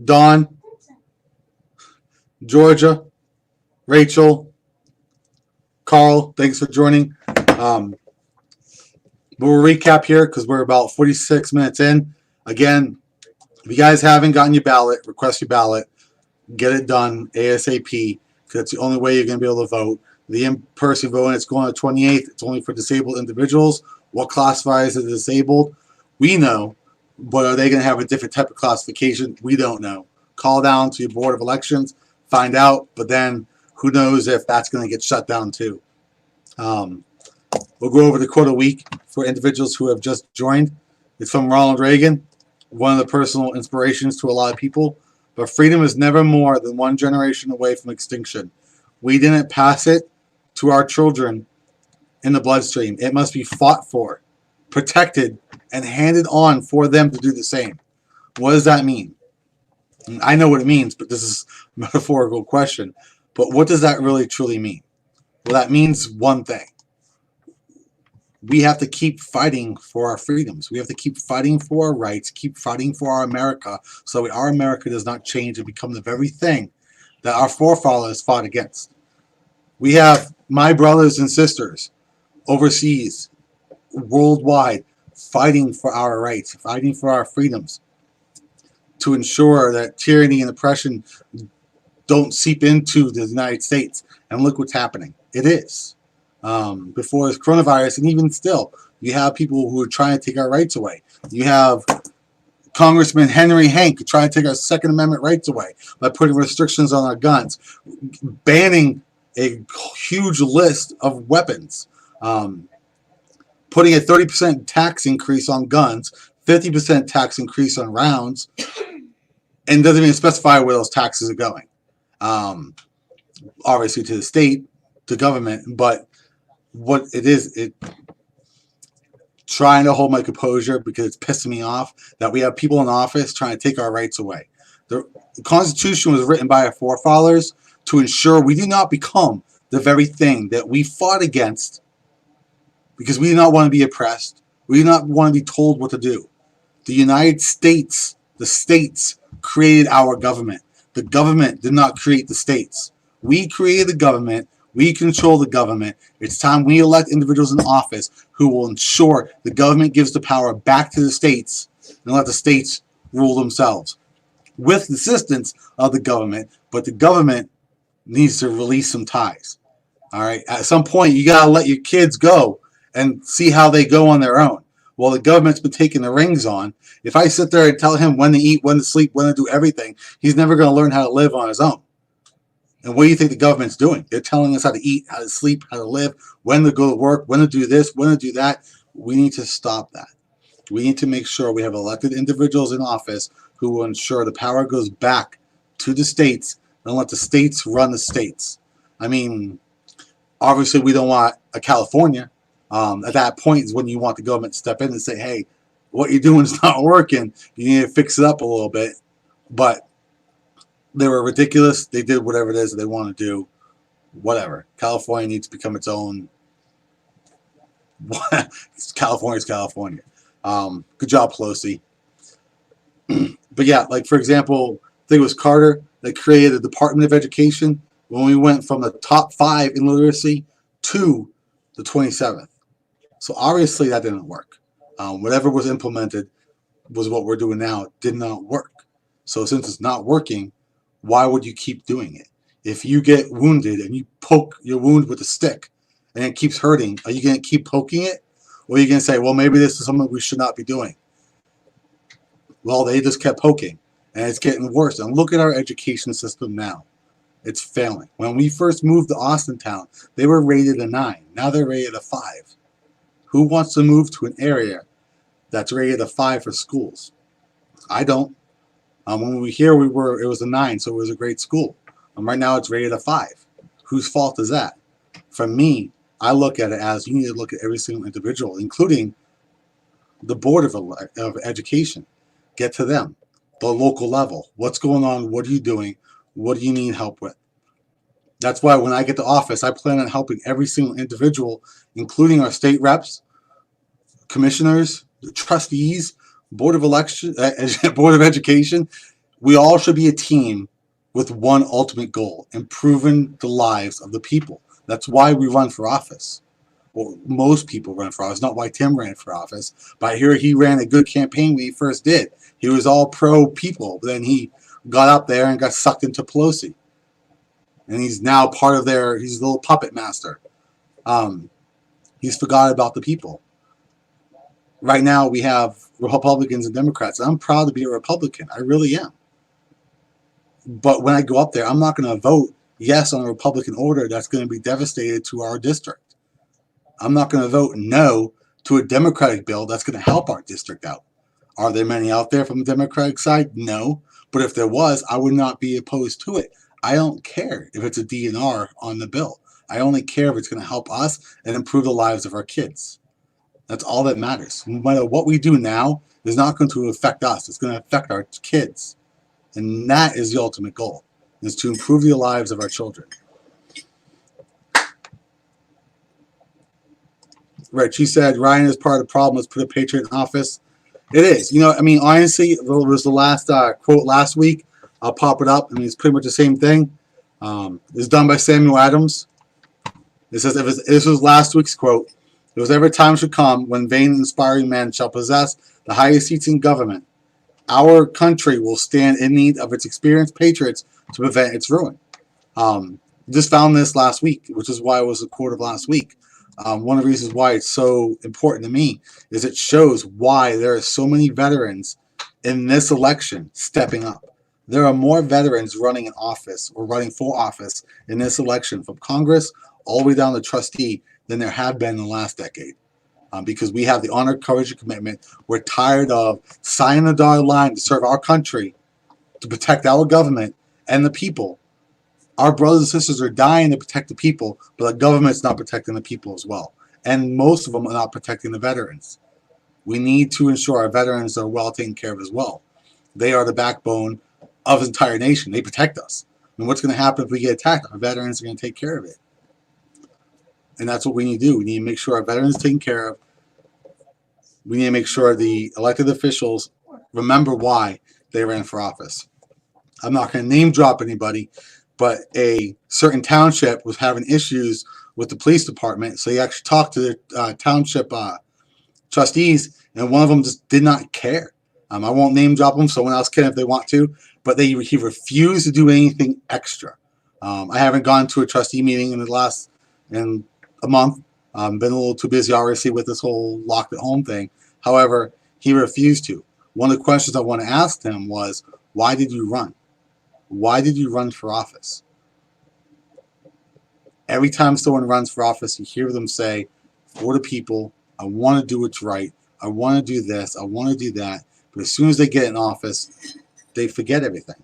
Dawn, Georgia, Rachel, Carl, thanks for joining. We'll recap here because we're about 46 minutes in. Again, if you guys haven't gotten your ballot, request your ballot. Get it done ASAP because it's the only way you're going to be able to vote. The in-person voting, it's going on the 28th. It's only for disabled individuals. What classifies as disabled? We know, but are they going to have a different type of classification? We don't know. Call down to your Board of Elections, find out, but then who knows if that's going to get shut down too. We'll go over the quote a week for individuals who have just joined. It's from Ronald Reagan, one of the personal inspirations to a lot of people. But freedom is never more than one generation away from extinction. We didn't pass it to our children in the bloodstream. It must be fought for, protected, and handed on for them to do the same. What does that mean? And I know what it means, but this is a metaphorical question. But what does that really truly mean? Well, that means one thing. We have to keep fighting for our freedoms. We have to keep fighting for our rights, keep fighting for our America, so our America does not change and become the very thing that our forefathers fought against. We have my brothers and sisters overseas, worldwide, fighting for our rights, fighting for our freedoms, to ensure that tyranny and oppression don't seep into the United States. And look what's happening. It is. Before this coronavirus, and even still, you have people who are trying to take our rights away. You have Congressman Henry Hank trying to take our Second Amendment rights away by putting restrictions on our guns, banning a huge list of weapons, putting a 30% tax increase on guns, 50% tax increase on rounds, and doesn't even specify where those taxes are going. Obviously to the state, to government, but what it is, trying to hold my composure because it's pissing me off that we have people in office trying to take our rights away. The Constitution was written by our forefathers to ensure we do not become the very thing that we fought against because we do not want to be oppressed. We do not want to be told what to do. The United States, the states, created our government. The government did not create the states. We created the government. We control the government. It's time we elect individuals in office who will ensure the government gives the power back to the states and let the states rule themselves with the assistance of the government. But the government needs to release some ties. All right. At some point, you got to let your kids go and see how they go on their own. Well, the government's been taking the rings on. If I sit there and tell him when to eat, when to sleep, when to do everything, he's never going to learn how to live on his own. And what do you think the government's doing? They're telling us how to eat, how to sleep, how to live, when to go to work, when to do this, when to do that. We need to stop that. We need to make sure we have elected individuals in office who will ensure the power goes back to the states and let the states run the states. I mean, obviously we don't want a California. At that point is when you want the government to step in and say, hey, what you're doing is not working. You need to fix it up a little bit. But they were ridiculous. They did whatever it is that they want to do. Whatever. California needs to become its own. California's California. Good job, Pelosi. But yeah, like for example, I think it was Carter that created the Department of Education when we went from the top 5 in literacy to the 27th. So obviously that didn't work. Whatever was implemented was what we're doing now. It did not work. So since it's not working, why would you keep doing it? If you get wounded and you poke your wound with a stick and it keeps hurting, are you going to keep poking it? Or are you going to say, well, maybe this is something we should not be doing? Well, they just kept poking. And it's getting worse. And look at our education system now. It's failing. When we first moved to Austintown, they were rated a 9. Now they're rated a 5. Who wants to move to an area that's rated a 5 for schools? I don't. When we were here, it was a 9, so it was a great school. Right now, it's rated a 5. Whose fault is that? For me, I look at it as you need to look at every single individual, including the Board of Education. Get to them, the local level. What's going on? What are you doing? What do you need help with? That's why when I get to office, I plan on helping every single individual, including our state reps, commissioners, the trustees, Board of Education. We all should be a team with one ultimate goal: improving the lives of the people. That's why we run for office. Well, most people run for office, not why Tim ran for office. But I hear he ran a good campaign when he first did. He was all pro people, but then he got up there and got sucked into Pelosi. And he's now part of he's a little puppet master. He's forgot about the people. Right now we have Republicans and Democrats. I'm proud to be a Republican. I really am. But when I go up there, I'm not going to vote yes on a Republican order that's going to be devastated to our district. I'm not going to vote no to a Democratic bill that's going to help our district out. Are there many out there from the Democratic side? No. But if there was, I would not be opposed to it. I don't care if it's a DNR on the bill. I only care if it's going to help us and improve the lives of our kids. That's all that matters. No matter what we do now is not going to affect us. It's going to affect our kids. And that is the ultimate goal, is to improve the lives of our children. Right, she said, Ryan is part of the problem. Let's put a patriot in office. It is. You know, I mean, honestly, it was the last quote last week. I'll pop it up. I mean, it's pretty much the same thing. It's done by Samuel Adams. It says, this was last week's quote. If was ever time should come when vain and inspiring men shall possess the highest seats in government, our country will stand in need of its experienced patriots to prevent its ruin. Just found this last week, which is why it was the quote of last week. One of the reasons why it's so important to me is it shows why there are so many veterans in this election stepping up. There are more veterans running in office or running for office in this election, from Congress all the way down to trustee, than there have been in the last decade. Because we have the honor, courage, and commitment. We're tired of signing the dotted line to serve our country, to protect our government and the people. Our brothers and sisters are dying to protect the people, but the government's not protecting the people as well. And most of them are not protecting the veterans. We need to ensure our veterans are well taken care of as well. They are the backbone of the entire nation. They protect us. And what's going to happen if we get attacked? Our veterans are going to take care of it. And that's what we need to do. We need to make sure our veterans are taken care of. We need to make sure the elected officials remember why they ran for office. I'm not going to name drop anybody, but a certain township was having issues with the police department. So he actually talked to the township trustees, and one of them just did not care. I won't name drop them. Someone else can if they want to. But he refused to do anything extra. I haven't gone to a trustee meeting in a month. Been a little too busy, obviously, with this whole locked at home thing. However, he refused to. One of the questions I want to ask him was, why did you run? Why did you run for office? Every time someone runs for office, you hear them say, for the people, I want to do what's right. I want to do this. I want to do that. But as soon as they get in office, they forget everything.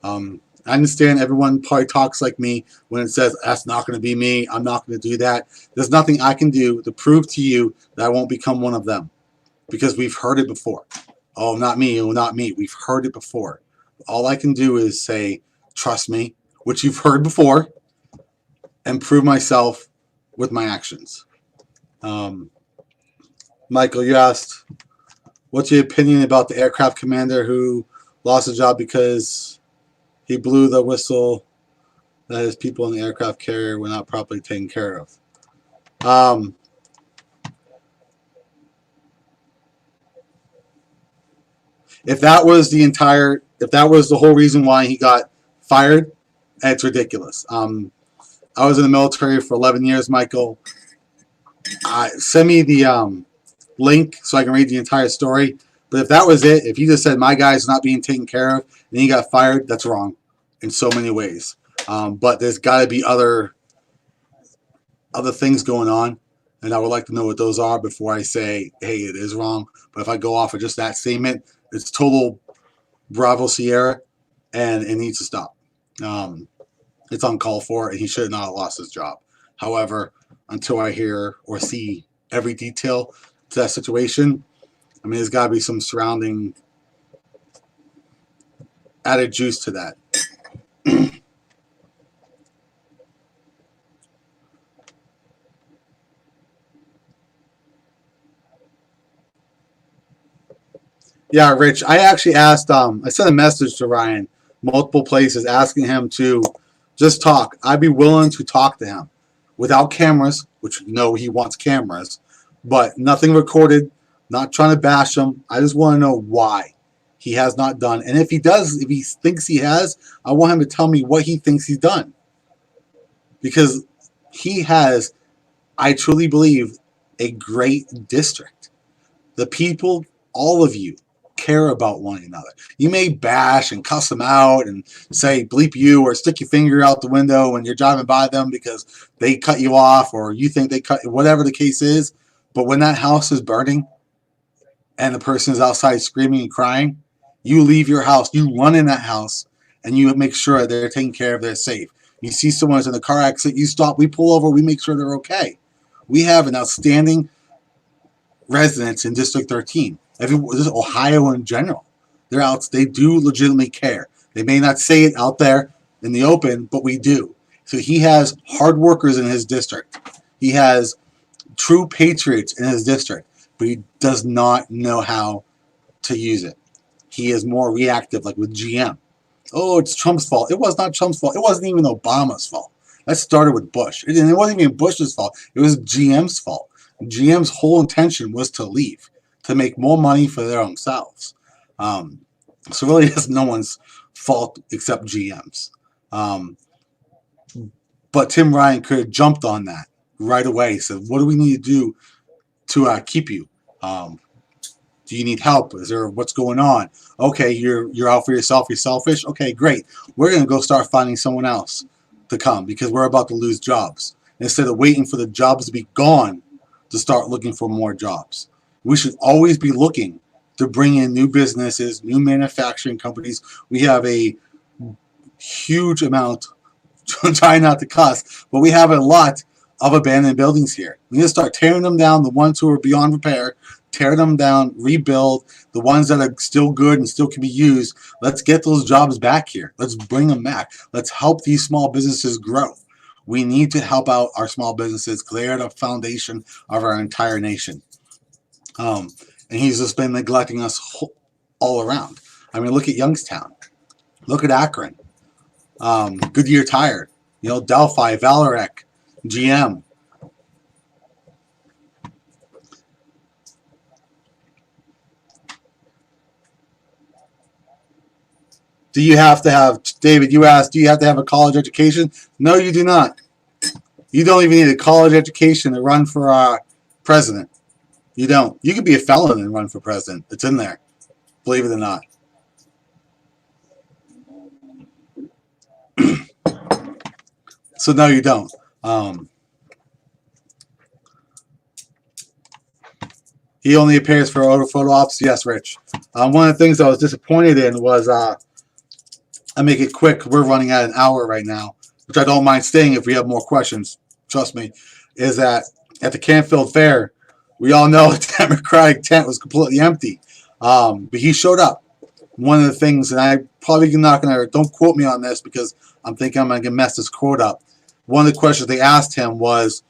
I understand everyone probably talks like me when it says, that's not going to be me. I'm not going to do that. There's nothing I can do to prove to you that I won't become one of them. Because we've heard it before. Oh, not me. Oh, not me. We've heard it before. All I can do is say, trust me, which you've heard before, and prove myself with my actions. Michael, you asked, what's your opinion about the aircraft commander who lost his job because he blew the whistle that his people in the aircraft carrier were not properly taken care of? If that was the whole reason why he got fired, it's ridiculous. I was in the military for 11 years, Michael. Send me the link so I can read the entire story. But if that was it, if he just said my guy's not being taken care of and he got fired, that's wrong in so many ways. But there's got to be other things going on, and I would like to know what those are before I say, hey, it is wrong. But if I go off of just that statement, it's total Bravo Sierra, and it needs to stop. It's uncalled for, and he should not have lost his job. However, until I hear or see every detail to that situation, I mean, there's got to be some surrounding added juice to that. Yeah, Rich, I actually asked, I sent a message to Ryan multiple places asking him to just talk. I'd be willing to talk to him without cameras, which he wants cameras, but nothing recorded, not trying to bash him. I just want to know why he has not done. And if he does, if he thinks he has, I want him to tell me what he thinks he's done. Because he has, I truly believe, a great district. The people, all of you, care about one another. You may bash and cuss them out and say bleep you or stick your finger out the window when you're driving by them because they cut you off or you think they cut, whatever the case is. But when that house is burning and the person is outside screaming and crying, you leave your house, you run in that house, and you make sure they're taken care of, they're safe. You see someone's in a car accident, you stop, we pull over, we make sure they're okay. We have an outstanding residents in District 13. This is Ohio in general. They're out. They do legitimately care. They may not say it out there in the open, but we do. So he has hard workers in his district. He has true patriots in his district, but he does not know how to use it. He is more reactive, like with GM. Oh, it's Trump's fault. It was not Trump's fault. It wasn't even Obama's fault. That started with Bush. It wasn't even Bush's fault. It was GM's fault. GM's whole intention was to leave, to make more money for their own selves. So really, it's no one's fault except GM's. But Tim Ryan could have jumped on that right away. He said, what do we need to do to keep you? Do you need help? Is there what's going on? Okay, you're out for yourself. You're selfish. Okay, great. We're going to go start finding someone else to come because we're about to lose jobs. Instead of waiting for the jobs to be gone to start looking for more jobs. We should always be looking to bring in new businesses, new manufacturing companies. We have a huge amount, trying not to cuss, but we have a lot of abandoned buildings here. We need to start tearing them down, the ones who are beyond repair, tear them down, rebuild, the ones that are still good and still can be used. Let's get those jobs back here. Let's bring them back. Let's help these small businesses grow. We need to help out our small businesses, clear the foundation of our entire nation. And he's just been neglecting us all around. I mean, look at Youngstown. Look at Akron. Goodyear Tire. Delphi, Valorec, GM. Do you have to have, David, you asked, do you have to have a college education? No, you do not. You don't even need a college education to run for president. You don't. You could be a felon and run for president. It's in there. Believe it or not. So no, you don't. He only appears for photo ops. Yes, Rich. One of the things I was disappointed in was, I make it quick. We're running at an hour right now, which I don't mind staying if we have more questions. Trust me. Is that at the Canfield Fair, we all know the Democratic tent was completely empty, but he showed up. One of the things, and I probably not going to, don't quote me on this because I'm thinking I'm going to mess this quote up. One of the questions they asked him was,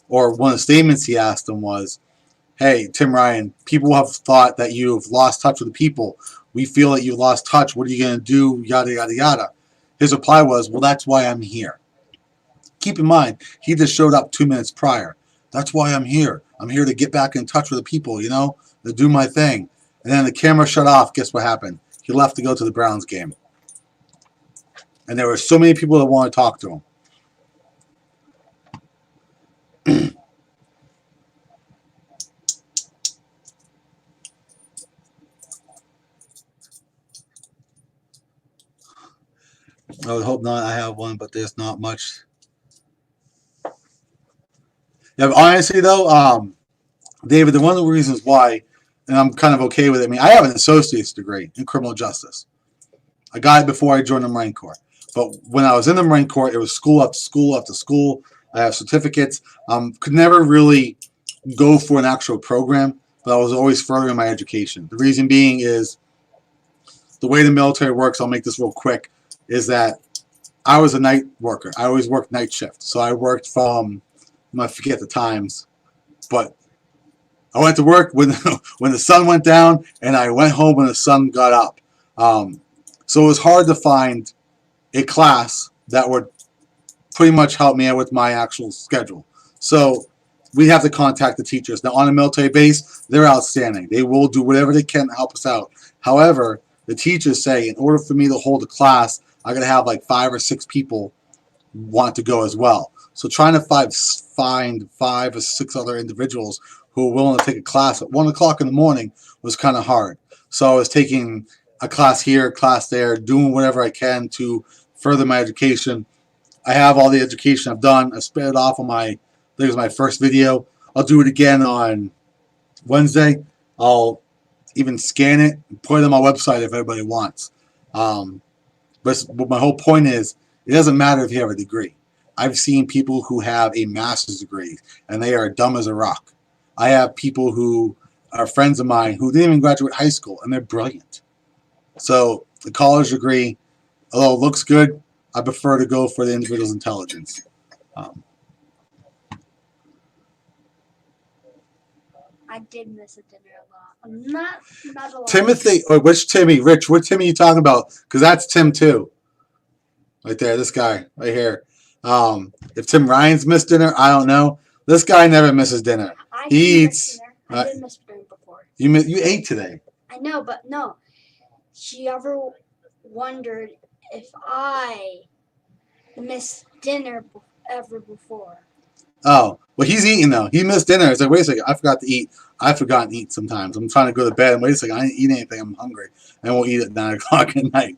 or one of the statements he asked them was, hey, Tim Ryan, people have thought that you've lost touch with the people. We feel that you lost touch. What are you going to do? Yada, yada, yada. His reply was, well, that's why I'm here. Keep in mind, he just showed up 2 minutes prior. That's why I'm here. I'm here to get back in touch with the people, to do my thing. And then the camera shut off. Guess what happened? He left to go to the Browns game. And there were so many people that want to talk to him. I would hope not. I have one, but there's not much. Yeah, but honestly though, David, one of the reasons why, and I'm kind of okay with it. I mean, I have an associate's degree in criminal justice. I got it before I joined the Marine Corps. But when I was in the Marine Corps, it was school after school after school. I have certificates. Could never really go for an actual program, but I was always furthering my education. The reason being is the way the military works, I'll make this real quick, is that I was a night worker. I always worked night shift. So I worked from, I forget the times, but I went to work when when the sun went down, and I went home when the sun got up. So it was hard to find a class that would pretty much help me out with my actual schedule. So we have to contact the teachers. Now, on a military base, they're outstanding. They will do whatever they can to help us out. However, the teachers say in order for me to hold a class, I got to have like 5 or 6 people want to go as well. So trying to find 5 or 6 other individuals who are willing to take a class at 1 o'clock in the morning was kind of hard. So I was taking a class here, a class there, doing whatever I can to further my education. I have all the education I've done. I spit it off on my, I think it was my first video. I'll do it again on Wednesday. I'll even scan it and put it on my website if everybody wants. But my whole point is, it doesn't matter if you have a degree. I've seen people who have a master's degree and they are dumb as a rock. I have people who are friends of mine who didn't even graduate high school and they're brilliant. So the college degree, although it looks good, I prefer to go for the individual's intelligence. I did miss a dinner a lot. Not a lot. Timothy, or which Timmy? Rich, what Timmy are you talking about? Because that's Tim too. Right there, this guy right here. If Tim Ryan's missed dinner, I don't know. This guy never misses dinner. He eats. I did miss dinner before. You ate today. I know, but no. She ever wondered if I missed dinner ever before? Oh, well, he's eating though. He missed dinner. It's like, wait a second, I forgot to eat. I've forgotten to eat sometimes. I'm trying to go to bed and wait a second, I didn't eat anything. I'm hungry, and we'll eat at 9 o'clock at night.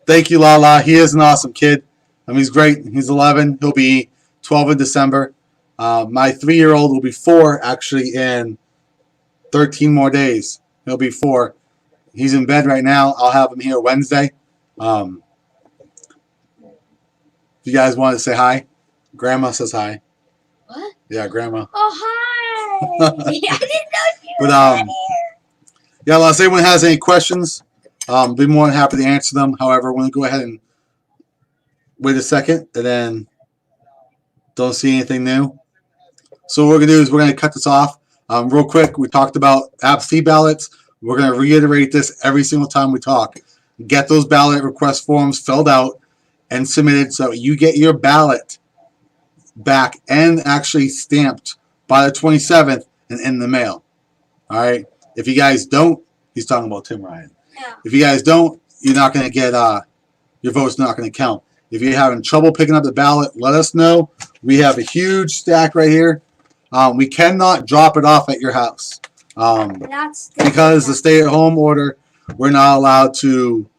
Thank you, Lala. He is an awesome kid. He's great. He's 11. He'll be 12 in December. My 3-year-old will be 4 actually in 13 more days. He'll be 4. He's in bed right now. I'll have him here Wednesday. If you guys want to say hi, Grandma says hi. What? Yeah, Grandma. Oh, hi. I didn't know you were But here. yeah, unless anyone has any questions, I'll be more than happy to answer them. However, I'm going to go ahead and wait a second, and then don't see anything new. So what we're going to do is we're going to cut this off real quick. We talked about absentee ballots. We're going to reiterate this every single time we talk. Get those ballot request forms filled out and submitted so you get your ballot back and actually stamped by the 27th and in the mail. All right. If you guys don't, he's talking about Tim Ryan. Yeah. If you guys don't, you're not going to get your vote's not going to count. If you're having trouble picking up the ballot, let us know. We have a huge stack right here. We cannot drop it off at your house because the stay-at-home order. We're not allowed to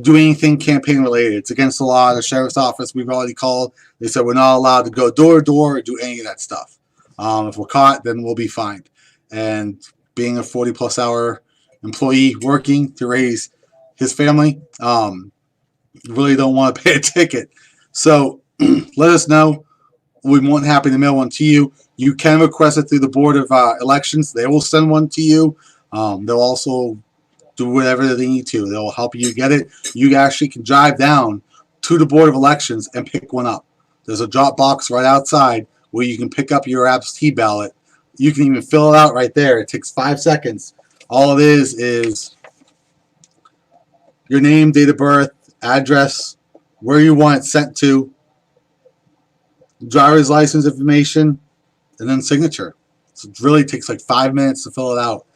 do anything campaign related. It's against the law. The sheriff's office, we've already called. They said we're not allowed to go door to door or do any of that stuff. If we're caught, then we'll be fined. And being a 40-plus hour employee working to raise his family, really don't want to pay a ticket. So let us know. We're more than happy to mail one to you. You can request it through the Board of Elections. They will send one to you. They'll also do whatever they need to. They'll help you get it. You actually can drive down to the Board of Elections and pick one up. There's a drop box right outside where you can pick up your absentee ballot. You can even fill it out right there. It takes 5 seconds. All it is your name, date of birth, address, where you want it sent to, driver's license information, and then signature. So it really takes like 5 minutes to fill it out,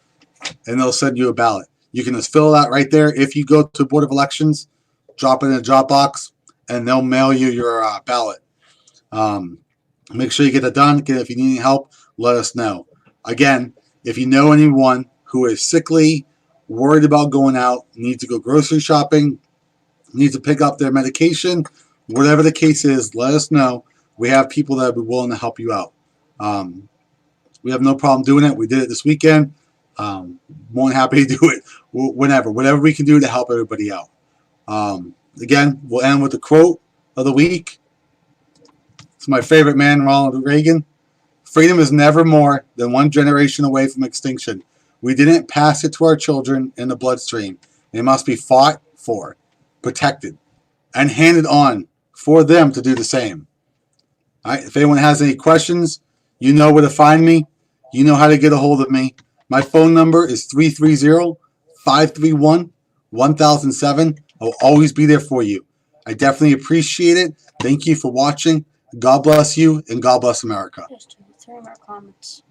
and they'll send you a ballot. You can just fill it out right there. If you go to Board of Elections, drop it in a drop box, and they'll mail you your ballot. Make sure you get that done. Again, if you need any help, let us know. Again, if you know anyone who is sickly, worried about going out, needs to go grocery shopping, need to pick up their medication, whatever the case is, let us know. We have people that will be willing to help you out. We have no problem doing it. We did it this weekend. More than happy to do it whenever. Whatever we can do to help everybody out. Again, we'll end with the quote of the week. It's my favorite man, Ronald Reagan. Freedom is never more than one generation away from extinction. We didn't pass it to our children in the bloodstream. It must be fought for, protected, and handed on for them to do the same. All right, if anyone has any questions, you know where to find me. You know how to get a hold of me. My phone number is 330-531-1007. I'll always be there for you. I definitely appreciate it. Thank you for watching. God bless you, and God bless America. Just 3 more comments.